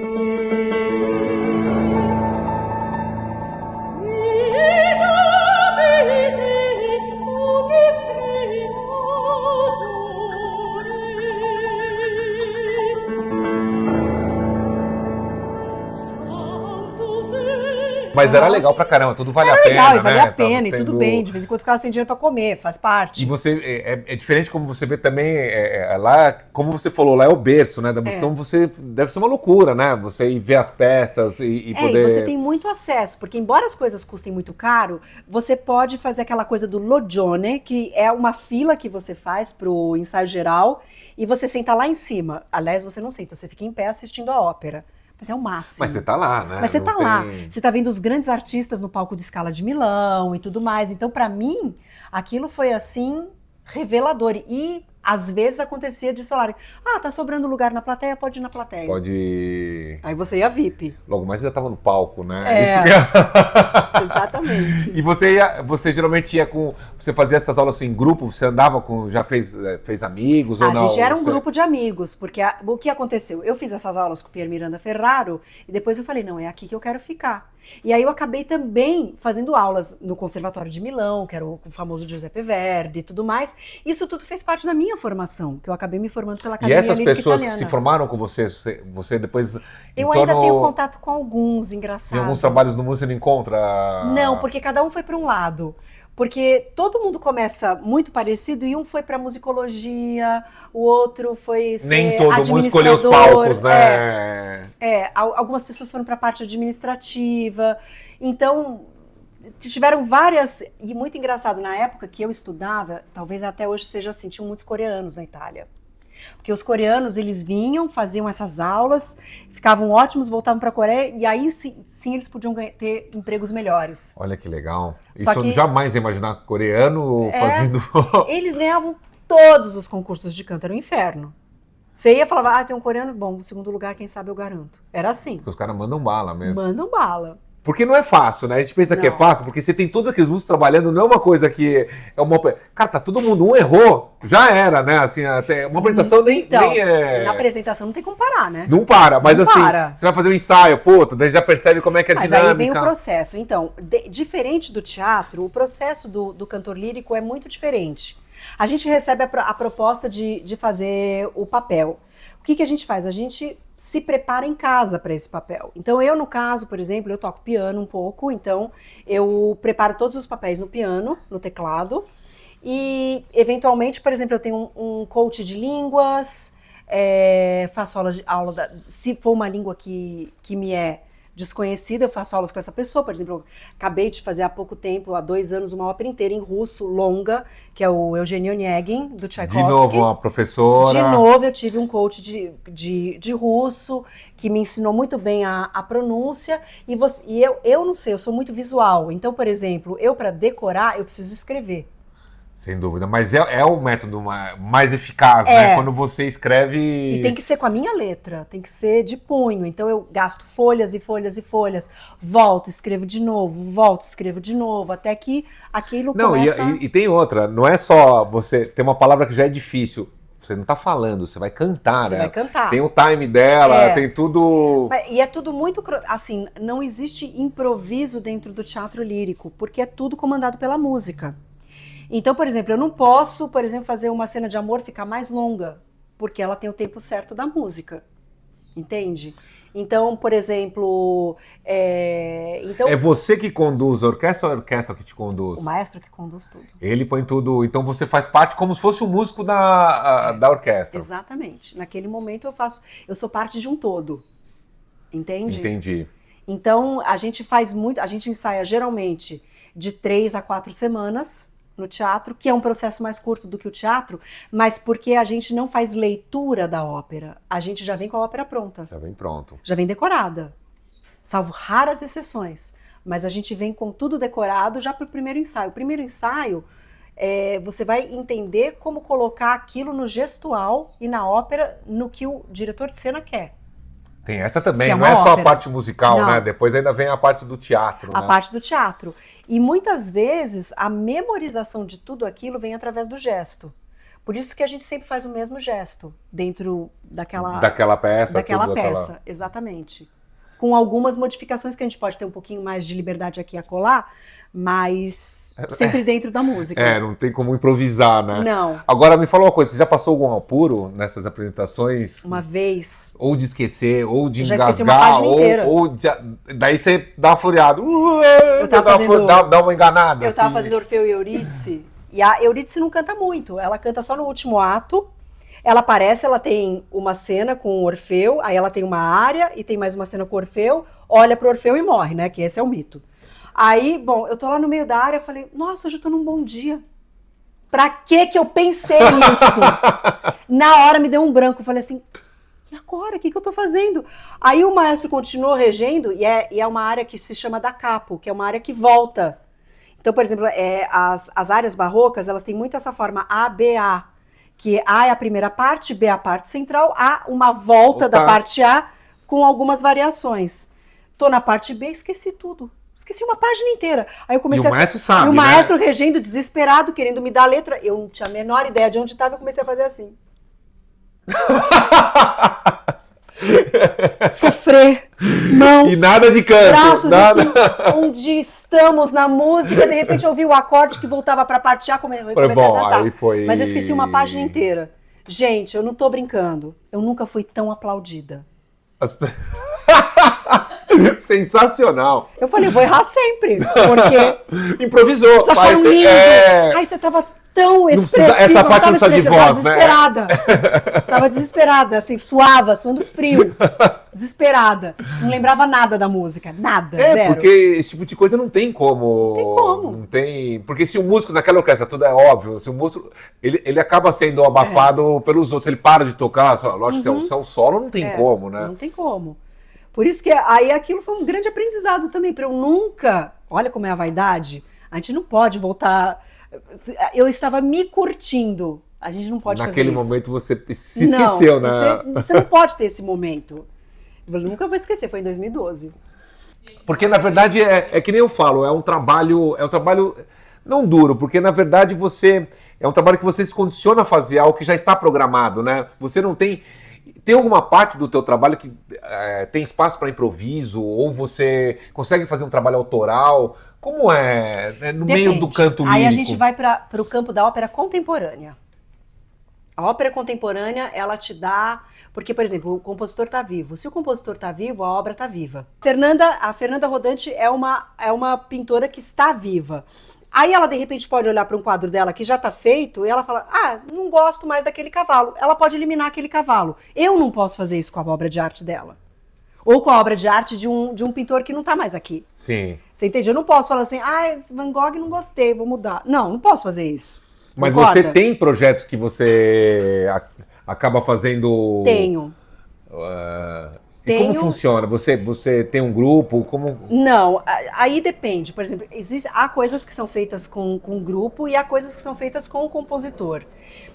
Mas era legal pra caramba, tudo vale a pena, legal, né? Valia a pena, e tudo bem, de vez em quando ficava sem dinheiro pra comer, faz parte. E você, é diferente como você vê também, lá, como você falou, lá é o berço, né, da música, então você, deve ser uma loucura, né, você ir ver as peças e poder... E você tem muito acesso, porque embora as coisas custem muito caro, você pode fazer aquela coisa do loggione, que é uma fila que você faz pro ensaio geral, e você senta lá em cima. Aliás, você não senta, você fica em pé assistindo a ópera. Mas é o máximo. Mas você tá lá, né? Mas você tá lá. Você tá vendo os grandes artistas no palco de Scala de Milão e tudo mais. Então, pra mim, aquilo foi, assim, revelador. E, às vezes, acontecia de falarem, tá sobrando lugar na plateia, pode ir na plateia. Pode ir... Aí você ia VIP. Logo mais você já tava no palco, né? Exatamente. E você geralmente ia com... Você fazia essas aulas assim, em grupo? Você andava com... Já fez amigos ou não? A gente era um grupo de amigos, porque o que aconteceu? Eu fiz essas aulas com o Pier Miranda Ferraro e depois eu falei, não, é aqui que eu quero ficar. E aí eu acabei também fazendo aulas no Conservatório de Milão, que era o famoso Giuseppe Verdi e tudo mais. Isso tudo fez parte da minha formação, que eu acabei me formando pela Academia Lírica Italiana. E essas pessoas que se formaram com você depois... Eu ainda tenho contato com alguns, engraçado. Em alguns trabalhos no mundo você não encontra... Não, porque cada um foi para um lado. Porque todo mundo começa muito parecido e um foi para musicologia, o outro foi ser nem todo mundo escolheu os palcos, né? Algumas pessoas foram para a parte administrativa. Então, tiveram várias... E muito engraçado, na época que eu estudava, talvez até hoje seja assim, tinham muitos coreanos na Itália. Porque os coreanos, eles vinham, faziam essas aulas, ficavam ótimos, voltavam para a Coreia, e aí sim eles podiam ter empregos melhores. Olha que legal. Só Isso eu jamais ia imaginar coreano fazendo... Eles ganhavam todos os concursos de canto, era um inferno. Você ia e falava, tem um coreano, bom, o segundo lugar, quem sabe eu garanto. Era assim. Porque os caras mandam bala mesmo. Mandam bala. Porque não é fácil, né? A gente pensa que é Não. fácil, porque você tem todos aqueles músicos trabalhando, não é uma coisa que é uma... Cara, tá todo mundo, um errou, já era, né? Assim, até uma apresentação Então, nem é... na apresentação não tem como parar, né? Não para, mas Não assim, para. você vai fazer um ensaio, puta, daí já percebe como é que é a Mas dinâmica. aí vem o processo. Então, diferente do teatro, o processo do cantor lírico é muito diferente. A gente recebe a proposta de fazer o papel. O que a gente faz? A gente se prepara em casa para esse papel. Então, eu, no caso, por exemplo, eu toco piano um pouco, então eu preparo todos os papéis no piano, no teclado, e, eventualmente, por exemplo, eu tenho um coach de línguas, faço aula se for uma língua que me é desconhecida, eu faço aulas com essa pessoa. Por exemplo, eu acabei de fazer há pouco tempo, há 2 anos, uma ópera inteira em russo, longa, que é o Eugênio Onegin, do Tchaikovsky. De novo, uma professora. De novo, eu tive um coach de russo, que me ensinou muito bem a pronúncia, e eu não sei, eu sou muito visual. Então, por exemplo, eu para decorar, eu preciso escrever. Sem dúvida, mas é o método mais eficaz, né? Quando você escreve... E tem que ser com a minha letra, tem que ser de punho. Então eu gasto folhas e folhas e folhas, volto, escrevo de novo, volto, escrevo de novo, até que aquilo começa... E tem outra, não é só você... Tem uma palavra que já é difícil, você não tá falando, você vai cantar, Você né? vai cantar. Tem o time dela, tem tudo... E é tudo muito... Assim, não existe improviso dentro do teatro lírico, porque é tudo comandado pela música. Então, por exemplo, eu não posso, por exemplo, fazer uma cena de amor ficar mais longa, porque ela tem o tempo certo da música, entende? Então, por exemplo... É você que conduz a orquestra ou a orquestra que te conduz? O maestro que conduz tudo. Ele põe tudo... Então você faz parte como se fosse o músico da orquestra. Exatamente. Naquele momento eu sou parte de um todo, entende? Entendi. Então, a gente ensaia geralmente de 3 a 4 semanas... no teatro, que é um processo mais curto do que o teatro, mas porque a gente não faz leitura da ópera. A gente já vem com a ópera pronta. Já vem pronto. Já vem decorada. Salvo raras exceções. Mas a gente vem com tudo decorado já para o primeiro ensaio. O primeiro ensaio, você vai entender como colocar aquilo no gestual e na ópera no que o diretor de cena quer. Tem essa também, Se é não é uma só ópera. a parte musical, Não. né? Depois ainda vem a parte do teatro, A né? parte do teatro. E muitas vezes a memorização de tudo aquilo vem através do gesto. Por isso que a gente sempre faz o mesmo gesto dentro Daquela peça. daquela tudo, peça, exatamente. Com algumas modificações que a gente pode ter um pouquinho mais de liberdade aqui a colar, mas sempre dentro da música. Não tem como improvisar, né? Não. Agora, me fala uma coisa, você já passou algum apuro nessas apresentações? Uma vez... Ou de esquecer, ou de Eu já engasgar, esqueci uma página inteira. daí você dá uma floreada. Dá uma enganada. Eu tava assim. fazendo Orfeu e Eurídice, e a Eurídice não canta muito, ela canta só no último ato. Ela aparece, ela tem uma cena com o Orfeu, aí ela tem uma área e tem mais uma cena com o Orfeu, olha pro Orfeu e morre, né? Que esse é o mito. Aí, bom, eu tô lá no meio da área, falei, nossa, hoje eu tô num bom dia. Pra que eu pensei nisso? Na hora me deu um branco, eu falei assim, e agora? O que eu tô fazendo? Aí o maestro continuou regendo, e é uma área que se chama da capo, que é uma área que volta. Então, por exemplo, as áreas barrocas, elas têm muito essa forma A, B, A. Que A é a primeira parte, B é a parte central, A uma volta da parte A com algumas variações. Tô na parte B, esqueci tudo. Esqueci uma página inteira. Aí eu comecei E o maestro sabe, E o né? maestro regendo, desesperado, querendo me dar a letra. Eu não tinha a menor ideia de onde estava, eu comecei a fazer assim. Sofrer, mãos, E nada de canto. braços, nada. assim, onde estamos na música, de repente eu ouvi o acorde que voltava pra parte A, comecei a cantar. Aí foi... Mas eu esqueci uma página inteira. Gente, eu não tô brincando, eu nunca fui tão aplaudida. Sensacional. Eu falei, vou errar sempre, porque Improvisou. vocês acharam Mas, lindo. Ai, você tava tão precisa- expressiva, essa parte não precisa de expressiva, voz, né? Tava desesperada, assim, suando frio. Desesperada. Não lembrava nada da música, nada, zero. Porque esse tipo de coisa não tem como. Não tem como. Não tem. Porque se o músico naquela orquestra, tudo é óbvio, se o músico. Ele acaba sendo abafado pelos outros. Ele para de tocar, lógico que se é um solo, não tem como, né? Não tem como. Por isso que aí aquilo foi um grande aprendizado também, para eu nunca. Olha como é a vaidade. A gente não pode voltar. Eu estava me curtindo. A gente não pode fazer isso. Naquele momento você se esqueceu, né? Você não pode ter esse momento. Eu nunca vou esquecer, foi em 2012. Porque, na verdade, é que nem eu falo, é um trabalho não duro, porque, na verdade, é um trabalho que você se condiciona a fazer algo que já está programado, né? Você não tem... Tem alguma parte do teu trabalho que tem espaço para improviso? Ou você consegue fazer um trabalho autoral? Como é no Depende. meio do canto lírico? Aí a gente vai para o campo da ópera contemporânea. A ópera contemporânea, ela te dá... Porque, por exemplo, o compositor está vivo. Se o compositor está vivo, a obra está viva. A Fernanda Rodante é uma pintora que está viva. Aí ela, de repente, pode olhar para um quadro dela que já está feito e ela fala, não gosto mais daquele cavalo. Ela pode eliminar aquele cavalo. Eu não posso fazer isso com a obra de arte dela. Ou com a obra de arte de um pintor que não está mais aqui. Sim. Você entende? Eu não posso falar assim, Van Gogh não gostei, vou mudar. Não faço fazer isso. Mas Concorda? você tem projetos que você acaba fazendo... Tenho. E como funciona? Você tem um grupo? Como... Não, aí depende. Por exemplo, há coisas que são feitas com grupo e há coisas que são feitas com o compositor.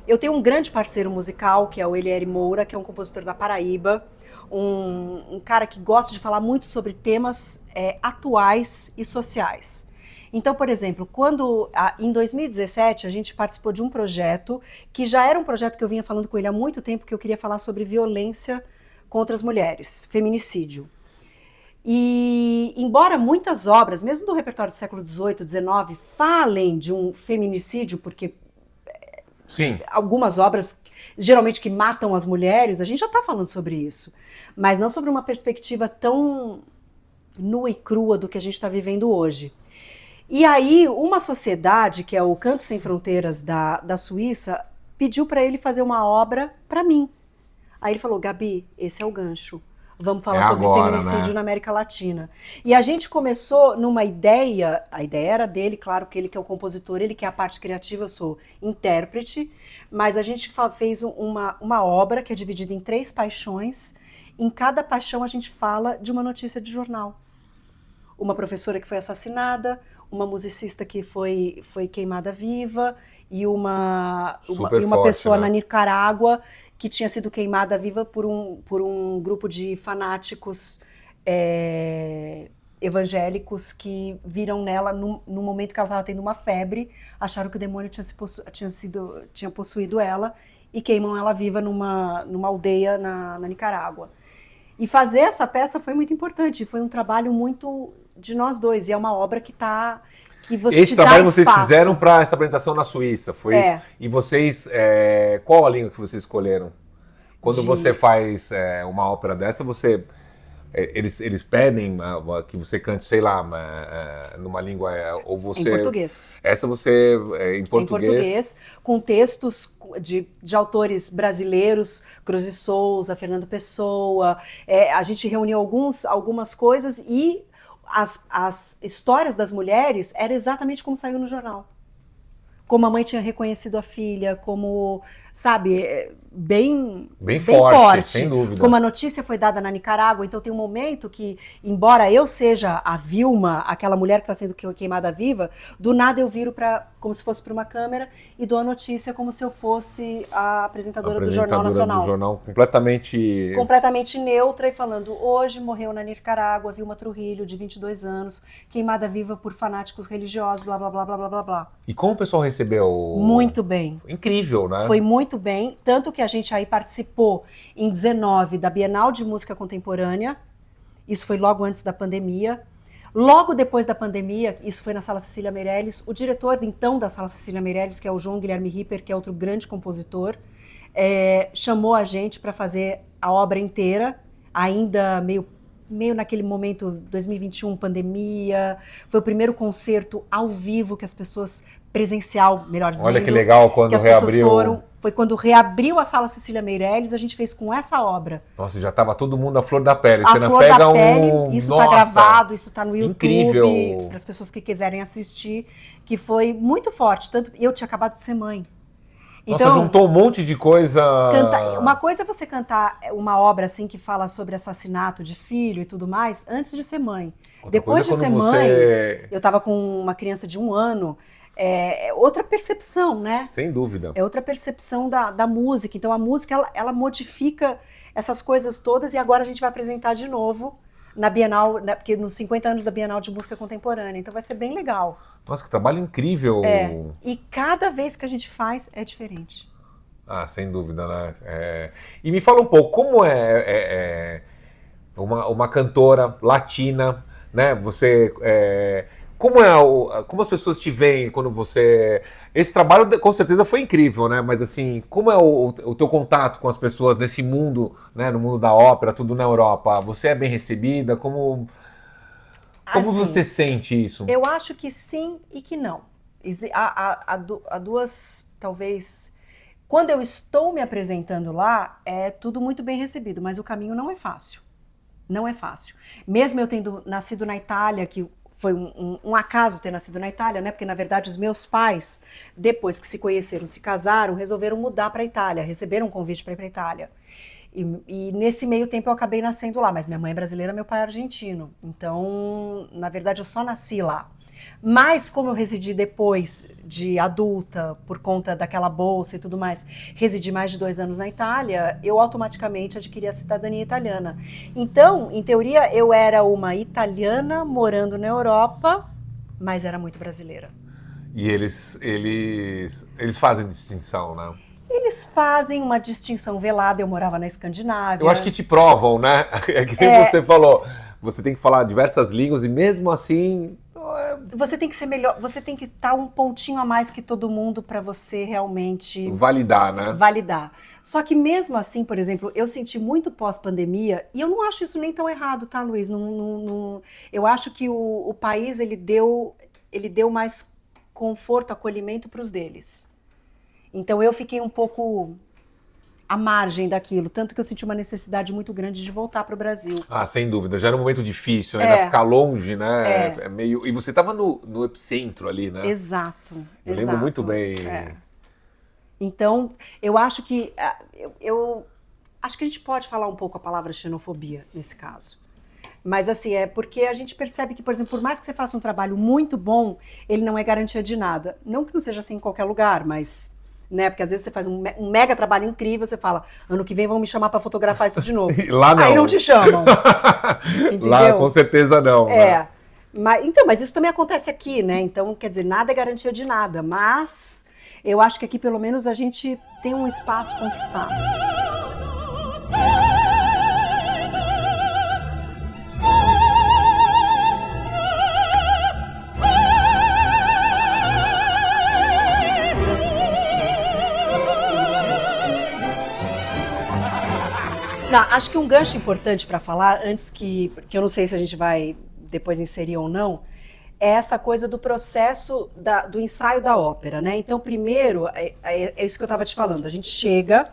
Eu tenho um grande parceiro musical, que é o Eliere Moura, que é um compositor da Paraíba, um cara que gosta de falar muito sobre temas atuais e sociais. Então, por exemplo, em 2017 a gente participou de um projeto que já era um projeto que eu vinha falando com ele há muito tempo, que eu queria falar sobre violência contra as mulheres, feminicídio. E embora muitas obras, mesmo do repertório do século XVIII, XIX, falem de um feminicídio, porque Sim. Algumas obras, geralmente que matam as mulheres, a gente já está falando sobre isso, mas não sobre uma perspectiva tão nua e crua do que a gente está vivendo hoje. E aí, uma sociedade, que é o Canto Sem Fronteiras da Suíça, pediu para ele fazer uma obra para mim. Aí ele falou, Gabi, esse é o gancho. Vamos falar sobre agora, feminicídio, né? Na América Latina. E a gente começou numa ideia, a ideia era dele, claro que ele que é o compositor, ele que é a parte criativa, eu sou intérprete, mas a gente fez uma obra que é dividida em 3 paixões. Em cada paixão a gente fala de uma notícia de jornal. Uma professora que foi assassinada, uma musicista que foi queimada viva e uma pessoa, né, na Nicarágua que tinha sido queimada viva por um grupo de fanáticos evangélicos que viram nela, no momento que ela estava tendo uma febre, acharam que o demônio tinha possuído ela e queimam ela viva numa aldeia na Nicarágua. E fazer essa peça foi muito importante, foi um trabalho muito de nós dois, e é uma obra que você Esse trabalho vocês fizeram para essa apresentação na Suíça, foi isso? E vocês, qual a língua que vocês escolheram? Quando você faz uma ópera dessa, eles pedem que você cante, sei lá, numa língua, ou você... Em português. Essa você, em português? Em português, com textos de autores brasileiros, Cruz e Souza, Fernando Pessoa. A gente reuniu algumas coisas e as histórias das mulheres eram exatamente como saiu no jornal. Como a mãe tinha reconhecido a filha, como, sabe, bem forte, sem dúvida. Como a notícia foi dada na Nicarágua, então tem um momento que, embora eu seja a Vilma, aquela mulher que está sendo queimada viva, do nada eu viro como se fosse para uma câmera e dou a notícia como se eu fosse a apresentadora do Jornal Nacional. Do jornal completamente neutra e falando, hoje morreu na Nicarágua Vilma Trujillo, de 22 anos, queimada viva por fanáticos religiosos, blá, blá, blá, blá, blá, blá. E como o pessoal recebeu? Muito bem. Incrível, né? Foi muito bem, tanto que a gente aí participou em 19 da Bienal de Música Contemporânea, isso foi logo antes da pandemia. Logo depois da pandemia, isso foi na Sala Cecília Meirelles, o diretor então da Sala Cecília Meirelles, que é o João Guilherme Ripper, que é outro grande compositor, chamou a gente para fazer a obra inteira, ainda meio naquele momento, 2021, pandemia. Foi o primeiro concerto ao vivo que as pessoas, presencial, melhor dizendo. Olha que legal, quando reabriu. Foi quando reabriu a Sala Cecília Meirelles, a gente fez com essa obra. Nossa, já estava todo mundo à flor da pele. Você não pega isso está gravado, isso está no YouTube, para as pessoas que quiserem assistir, que foi muito forte. Tanto eu tinha acabado de ser mãe. Então, nossa, juntou um monte de coisa. Uma coisa é você cantar uma obra assim que fala sobre assassinato de filho e tudo mais, antes de ser mãe. Depois de ser mãe, eu estava com uma criança de 1 ano. É outra percepção, né? Sem dúvida. É outra percepção da música. Então a música ela modifica essas coisas todas e agora a gente vai apresentar de novo na Bienal, porque nos 50 anos da Bienal de Música Contemporânea. Então vai ser bem legal. Nossa, que trabalho incrível. E cada vez que a gente faz é diferente. Ah, sem dúvida, né? E me fala um pouco, como uma cantora latina, né? Você, como as pessoas te veem quando você... Esse trabalho com certeza foi incrível, né? Mas assim, como é o teu contato com as pessoas nesse mundo, né? No mundo da ópera, tudo na Europa? Você é bem recebida? Como Assim, você sente isso? Eu acho que sim e que não. Há duas, talvez... Quando eu estou me apresentando lá, é tudo muito bem recebido, mas o caminho não é fácil. Não é fácil. Mesmo eu tendo nascido na Itália, que foi um acaso ter nascido na Itália, né? Porque, na verdade, os meus pais, depois que se conheceram, se casaram, resolveram mudar para a Itália, receberam um convite para ir para a Itália. E nesse meio tempo eu acabei nascendo lá, mas minha mãe é brasileira, meu pai é argentino. Então, na verdade, eu só nasci lá. Mas como eu residi depois de adulta, por conta daquela bolsa e tudo mais, residi mais de 2 anos na Itália, eu automaticamente adquiri a cidadania italiana. Então, em teoria, eu era uma italiana morando na Europa, mas era muito brasileira. E eles fazem distinção, né? Eles fazem uma distinção velada, eu morava na Escandinávia. Eu acho que te provam, né? É que nem você falou, você tem que falar diversas línguas e mesmo assim... Você tem que ser melhor, você tem que estar um pontinho a mais que todo mundo para você realmente validar, né? Validar. Só que mesmo assim, por exemplo, eu senti muito pós-pandemia, e eu não acho isso nem tão errado, tá, Luiz? Eu acho que o país ele deu mais conforto, acolhimento para os deles. Então eu fiquei um pouco à margem daquilo, tanto que eu senti uma necessidade muito grande de voltar para o Brasil. Ah, sem dúvida. Já era um momento difícil, né? Ainda ficar longe, né? É meio... E você estava no epicentro ali, né? Exato. Eu lembro muito bem. Então, eu acho que... Eu acho que a gente pode falar um pouco a palavra xenofobia nesse caso. Mas assim, é porque a gente percebe que, por exemplo, por mais que você faça um trabalho muito bom, ele não é garantia de nada. Não que não seja assim em qualquer lugar, mas... Né? Porque às vezes você faz um mega trabalho incrível, você fala, ano que vem vão me chamar para fotografar isso de novo. Lá não. Aí não te chamam. Entendeu? Lá com certeza não. Né? Mas isso também acontece aqui, né? Então, quer dizer, nada é garantia de nada. Mas eu acho que aqui pelo menos a gente tem um espaço conquistado. Não, acho que um gancho importante para falar, antes que eu não sei se a gente vai depois inserir ou não, é essa coisa do processo do ensaio da ópera, né? Então, primeiro, é isso que eu estava te falando, a gente chega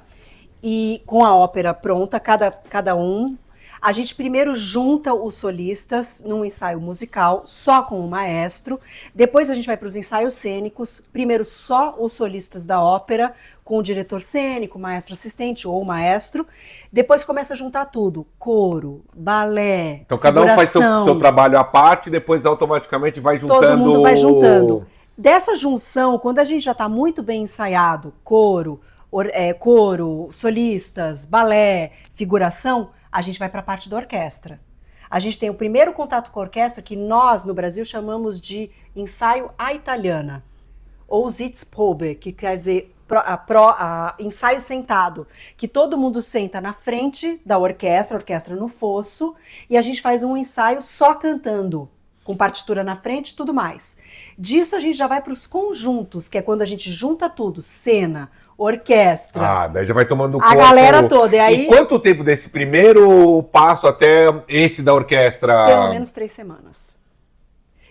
e com a ópera pronta, cada um, a gente primeiro junta os solistas num ensaio musical, só com o maestro, depois a gente vai para os ensaios cênicos, primeiro só os solistas da ópera, com o diretor cênico, maestro assistente ou maestro, depois começa a juntar tudo, coro, balé, então cada um faz seu trabalho à parte, depois automaticamente vai juntando... Todo mundo vai juntando. Dessa junção, quando a gente já está muito bem ensaiado, coro, solistas, balé, figuração, a gente vai para a parte da orquestra. A gente tem o primeiro contato com a orquestra, que nós, no Brasil, chamamos de ensaio à italiana, ou Sitzprobe, que quer dizer ensaio sentado, que todo mundo senta na frente da orquestra, a orquestra no fosso, e a gente faz um ensaio só cantando, com partitura na frente e tudo mais. Disso a gente já vai para os conjuntos, que é quando a gente junta tudo, cena, orquestra. Daí já vai tomando a galera toda. E quanto tempo desse primeiro passo até esse da orquestra? Pelo menos 3 semanas.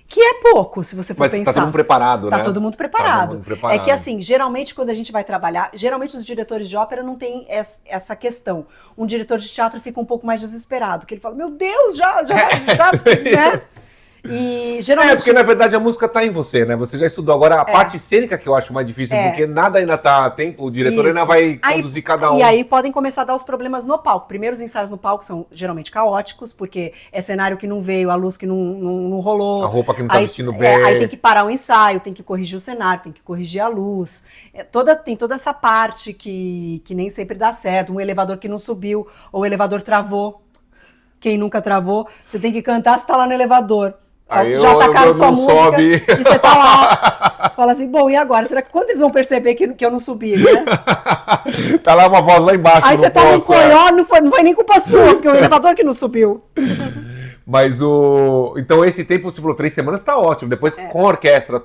Que é pouco, se você for pensar. Tá todo mundo preparado, né? Tá todo mundo preparado. É que assim, geralmente quando a gente vai trabalhar, geralmente os diretores de ópera não têm essa questão. Um diretor de teatro fica um pouco mais desesperado, que ele fala, meu Deus, já né? E geralmente... porque na verdade a música tá em você, né? Você já estudou. Agora a parte cênica que eu acho mais difícil, porque nada ainda tá... o diretor ainda vai conduzir cada um. E aí podem começar a dar os problemas no palco. Primeiro, os ensaios no palco são geralmente caóticos, porque é cenário que não veio, a luz que não rolou. A roupa que não tá vestindo bem. Aí tem que parar o ensaio, tem que corrigir o cenário, tem que corrigir a luz. Tem toda essa parte que nem sempre dá certo. Um elevador que não subiu, ou o elevador travou. Quem nunca travou, você tem que cantar, você tá lá no elevador. Aí Já tacaram sua não música sobe. e você tá lá. Fala assim, bom, e agora? Será que quando eles vão perceber que eu não subi, né? Tá lá uma voz lá embaixo. Aí você toma um coió, não foi nem culpa sua, porque o elevador que não subiu. Mas então esse tempo, você falou 3 semanas, tá ótimo. Depois com a orquestra,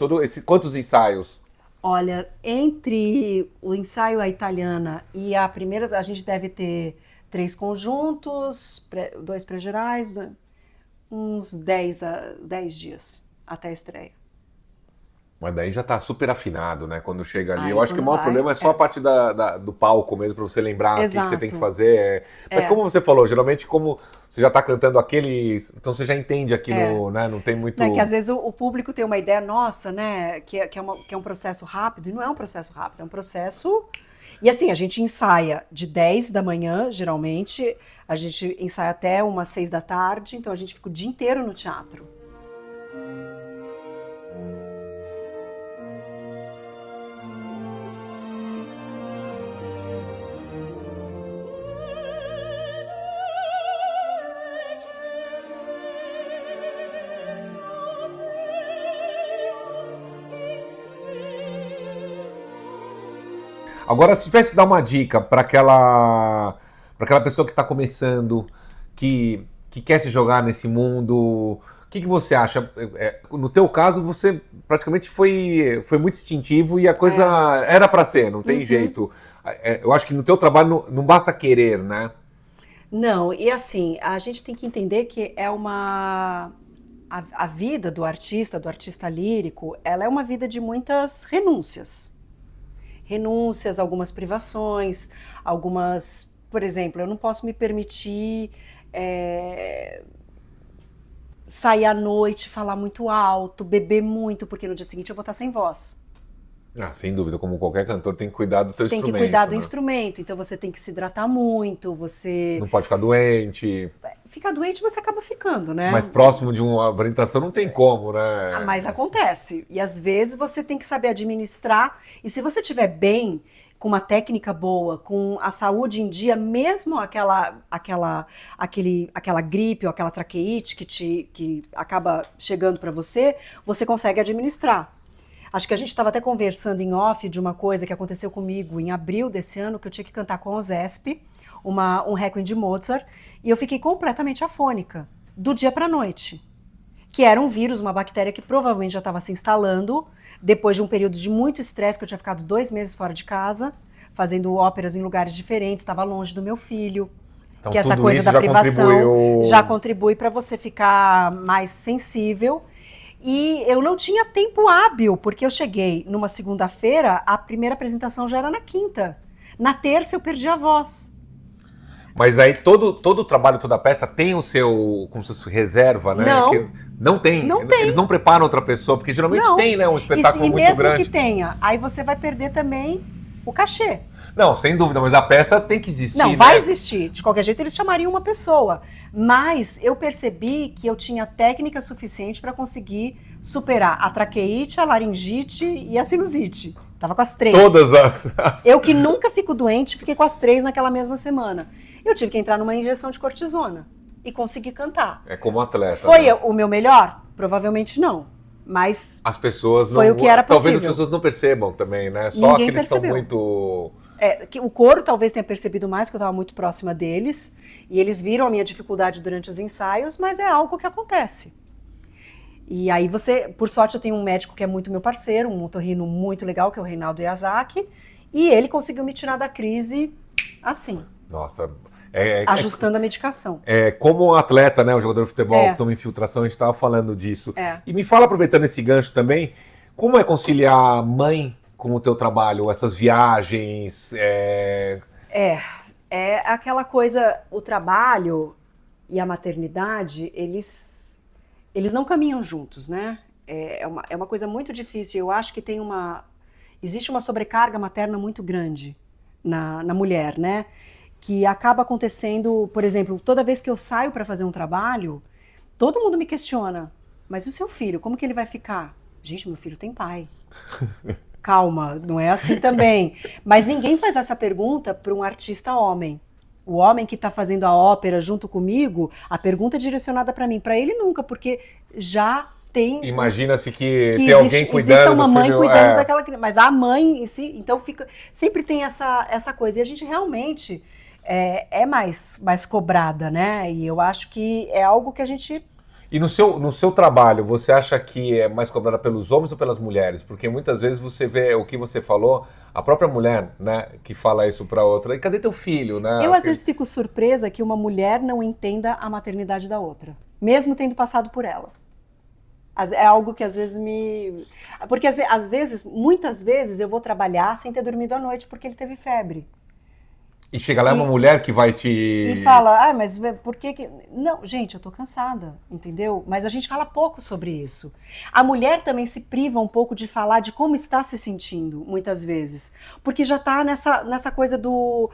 quantos ensaios? Olha, entre o ensaio A Italiana e a primeira, a gente deve ter 3 conjuntos, 2 pré-gerais, uns 10 dias até a estreia. Mas daí já tá super afinado, né? Quando chega ali. Aí, Eu acho que o maior problema é só a parte do palco mesmo, pra você lembrar o que você tem que fazer. Mas como você falou, geralmente como você já tá cantando aquele... Então você já entende aquilo, né? Não tem muito... Não, que às vezes o público tem uma ideia nossa, né? Que é um processo rápido, e não é um processo rápido, é um processo... E assim, a gente ensaia de 10 da manhã, geralmente, a gente ensaia até umas 6 da tarde, então a gente fica o dia inteiro no teatro. Agora, se tivesse que dar uma dica para aquela pessoa que está começando, que quer se jogar nesse mundo, o que você acha? No teu caso, você praticamente foi muito instintivo e a coisa era para ser, não tem jeito. Eu acho que no teu trabalho não basta querer, né? Não, e assim, a gente tem que entender que a vida do artista lírico, ela é uma vida de muitas renúncias. Algumas privações, por exemplo, eu não posso me permitir sair à noite, falar muito alto, beber muito, porque no dia seguinte eu vou estar sem voz. Sem dúvida, como qualquer cantor tem que cuidar do teu instrumento. Tem que cuidar do né? instrumento, então você tem que se hidratar muito, você... Não pode ficar doente. Ficar doente você acaba ficando, né? Mas próximo de uma apresentação não tem como, né? Mas acontece. E às vezes você tem que saber administrar. E se você estiver bem, com uma técnica boa, com a saúde em dia, mesmo aquela gripe ou aquela traqueite que acaba chegando para você, você consegue administrar. Acho que a gente estava até conversando em off de uma coisa que aconteceu comigo em abril desse ano, que eu tinha que cantar com o Zesp, um Requiem de Mozart, e eu fiquei completamente afônica, do dia para a noite. Que era um vírus, uma bactéria que provavelmente já estava se instalando, depois de um período de muito estresse, que eu tinha ficado 2 meses fora de casa, fazendo óperas em lugares diferentes, estava longe do meu filho. Então, que essa coisa da privação já contribui para você ficar mais sensível. E eu não tinha tempo hábil, porque eu cheguei numa segunda-feira, a primeira apresentação já era na quinta. Na terça eu perdi a voz. Mas aí todo o trabalho, toda a peça tem o seu, como se fosse reserva, né? Não tem. Eles não preparam outra pessoa, porque geralmente tem, né? Um espetáculo muito grande. E mesmo que tenha, aí você vai perder também o cachê. Não, sem dúvida, mas a peça tem que existir. Não, vai existir. De qualquer jeito, eles chamariam uma pessoa. Mas eu percebi que eu tinha técnica suficiente para conseguir superar a traqueite, a laringite e a sinusite. Tava com as 3. Todas as... Eu que nunca fico doente, fiquei com as 3 naquela mesma semana. Eu tive que entrar numa injeção de cortisona e consegui cantar. É como atleta. Foi o meu melhor? Provavelmente não. Mas as pessoas não... foi o que era possível. Talvez as pessoas não percebam também, né? Só Ninguém aqueles percebeu. São muito... Que o coro talvez tenha percebido mais, que eu estava muito próxima deles, e eles viram a minha dificuldade durante os ensaios, mas é algo que acontece. E aí por sorte eu tenho um médico que é muito meu parceiro, um otorrino muito legal, que é o Reinaldo Yazaki, e ele conseguiu me tirar da crise assim. Nossa... ajustando a medicação. Como atleta, né, o jogador de futebol que toma infiltração, a gente estava falando disso. E me fala, aproveitando esse gancho também, como é conciliar mãe com o teu trabalho, essas viagens? É aquela coisa, o trabalho e a maternidade, eles não caminham juntos, né? É uma coisa muito difícil. Eu acho que existe uma sobrecarga materna muito grande na mulher, né? Que acaba acontecendo, por exemplo, toda vez que eu saio para fazer um trabalho, todo mundo me questiona, mas e o seu filho, como que ele vai ficar? Gente, meu filho tem pai. Calma, não é assim também. Mas ninguém faz essa pergunta para um artista homem. O homem que está fazendo a ópera junto comigo, a pergunta é direcionada para mim, para ele nunca, porque já tem... Imagina-se que tem alguém cuidando exista uma do mãe filho, cuidando daquela criança, mas a mãe em si, então sempre tem essa coisa, e a gente realmente é mais cobrada, né? E eu acho que é algo que a gente... E no seu trabalho, você acha que é mais cobrada pelos homens ou pelas mulheres? Porque muitas vezes você vê o que você falou, a própria mulher, né, que fala isso para outra. E cadê teu filho, né? Eu às vezes fico surpresa que uma mulher não entenda a maternidade da outra, mesmo tendo passado por ela. É algo que às vezes me... Porque às vezes, muitas vezes eu vou trabalhar sem ter dormido à noite porque ele teve febre. E chega lá uma mulher que vai te... E fala, mas por que... Não, gente, eu tô cansada, entendeu? Mas a gente fala pouco sobre isso. A mulher também se priva um pouco de falar de como está se sentindo, muitas vezes. Porque já tá nessa coisa do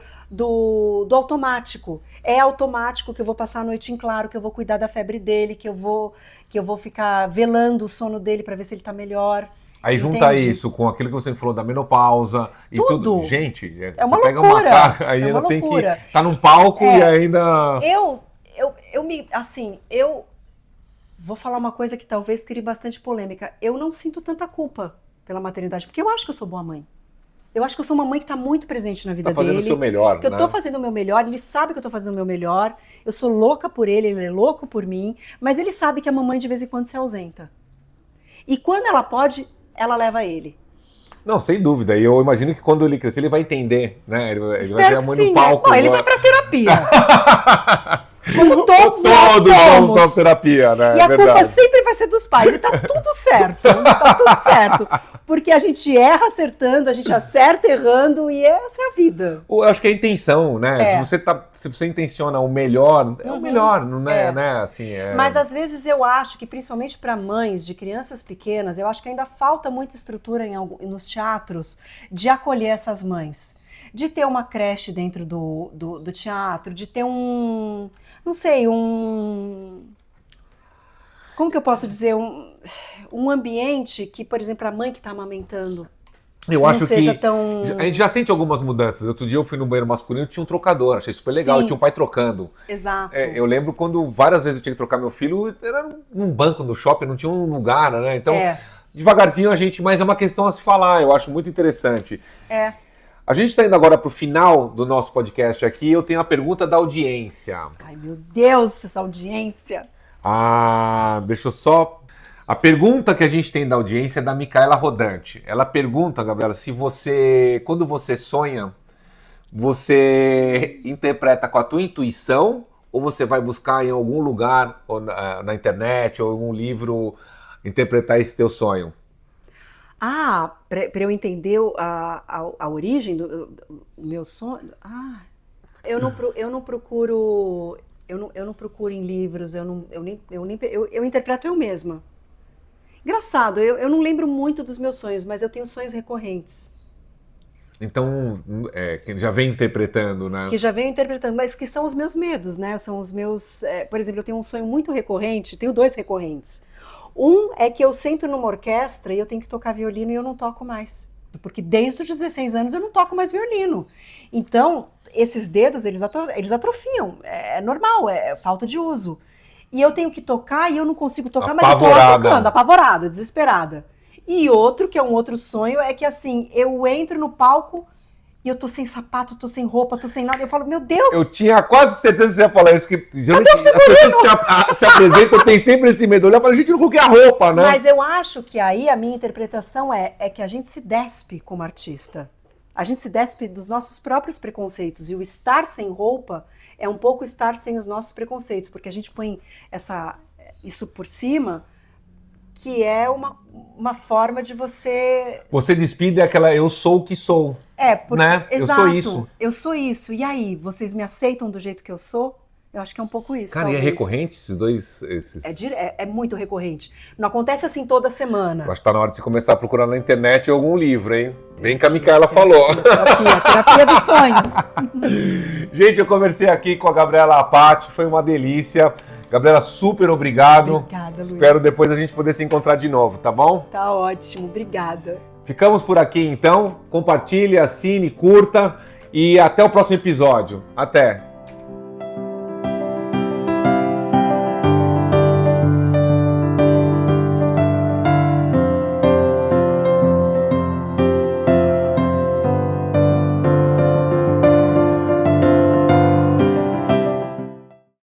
automático. É automático que eu vou passar a noite em claro, que eu vou cuidar da febre dele, que eu vou ficar velando o sono dele para ver se ele tá melhor. Aí junta isso com aquilo que você falou da menopausa e tudo. Gente, é uma você pega loucura. Uma carga, aí ela tem que estar num palco e ainda... Eu vou falar uma coisa que talvez crie bastante polêmica. Eu não sinto tanta culpa pela maternidade, porque eu acho que eu sou boa mãe. Eu acho que eu sou uma mãe que está muito presente na vida dele. Tá fazendo o seu melhor, que eu tô fazendo o meu melhor, ele sabe que eu tô fazendo o meu melhor, eu sou louca por ele é louco por mim, mas ele sabe que a mamãe de vez em quando se ausenta. E quando ela pode... ela leva ele. Não, sem dúvida. E eu imagino que quando ele crescer, ele vai entender, né? Ele vai ver a mãe no palco. Né? Ele vai pra terapia. Como todos nós vão pra terapia, né? E a culpa sempre vai ser dos pais. E tá tudo certo. Tá tudo certo. Porque a gente erra acertando, a gente acerta errando e essa é a vida. Eu acho que é a intenção, né? Se você intenciona o melhor, é o melhor, não é, né? Assim, Mas às vezes eu acho que, principalmente para mães de crianças pequenas, eu acho que ainda falta muita estrutura nos teatros de acolher essas mães. De ter uma creche dentro do teatro, de ter como que eu posso dizer? Um ambiente que, por exemplo, a mãe que está amamentando eu acho seja que tão... A gente já sente algumas mudanças. Outro dia eu fui no banheiro masculino e tinha um trocador. Achei super legal. Sim. E tinha um pai trocando. Exato. Eu lembro quando várias vezes eu tinha que trocar meu filho, era num banco do shopping, não tinha um lugar, né? Então, devagarzinho mas é uma questão a se falar. Eu acho muito interessante. A gente está indo agora para o final do nosso podcast aqui. Eu tenho a pergunta da audiência. Ai, meu Deus, essa audiência. Deixa eu só... A pergunta que a gente tem da audiência é da Micaela Rodante. Ela pergunta, Gabriela, se quando você sonha, você interpreta com a tua intuição ou você vai buscar em algum lugar, ou na internet, ou em algum livro, interpretar esse teu sonho? Para eu entender a origem do meu sonho? Eu não procuro em livros, eu interpreto eu mesma. Engraçado, eu não lembro muito dos meus sonhos, mas eu tenho sonhos recorrentes. Então, que já vem interpretando, né? Que já venho interpretando, mas que são os meus medos, né? São os meus... por exemplo, eu tenho um sonho muito recorrente, tenho 2 recorrentes. Um é que eu sento numa orquestra e eu tenho que tocar violino e eu não toco mais. Porque desde os 16 anos eu não toco mais violino. Então, esses dedos, eles atrofiam. É normal, é falta de uso. E eu tenho que tocar e eu não consigo tocar, mas eu tô lá tocando, apavorada, desesperada. E outro, que é um outro sonho, é que assim, eu entro no palco e eu tô sem sapato, tô sem roupa, tô sem nada. Eu falo, meu Deus! Eu tinha quase certeza que você ia falar isso, que geralmente as pessoas se apresentam, tem sempre esse medo. Eu falo, gente, não coloquei a roupa, né? Mas eu acho que aí a minha interpretação é que a gente se despe como artista. A gente se despe dos nossos próprios preconceitos. E o estar sem roupa é um pouco estar sem os nossos preconceitos, porque a gente põe isso por cima, que é uma forma de você... Você despide aquela eu sou o que sou. Né? Exato, eu sou isso. Eu sou isso. E aí, vocês me aceitam do jeito que eu sou? Eu acho que é um pouco isso. Cara, talvez. E é recorrente esses dois? É muito recorrente. Não acontece assim toda semana. Eu acho que tá na hora de você começar a procurar na internet algum livro, hein? Bem que a Micaela falou. Terapia dos sonhos. Gente, eu conversei aqui com a Gabriela Apati, foi uma delícia. Gabriela, super obrigado. Obrigada, Luiz. Espero depois a gente poder se encontrar de novo, tá bom? Tá ótimo, obrigada. Ficamos por aqui então. Compartilhe, assine, curta e até o próximo episódio. Até!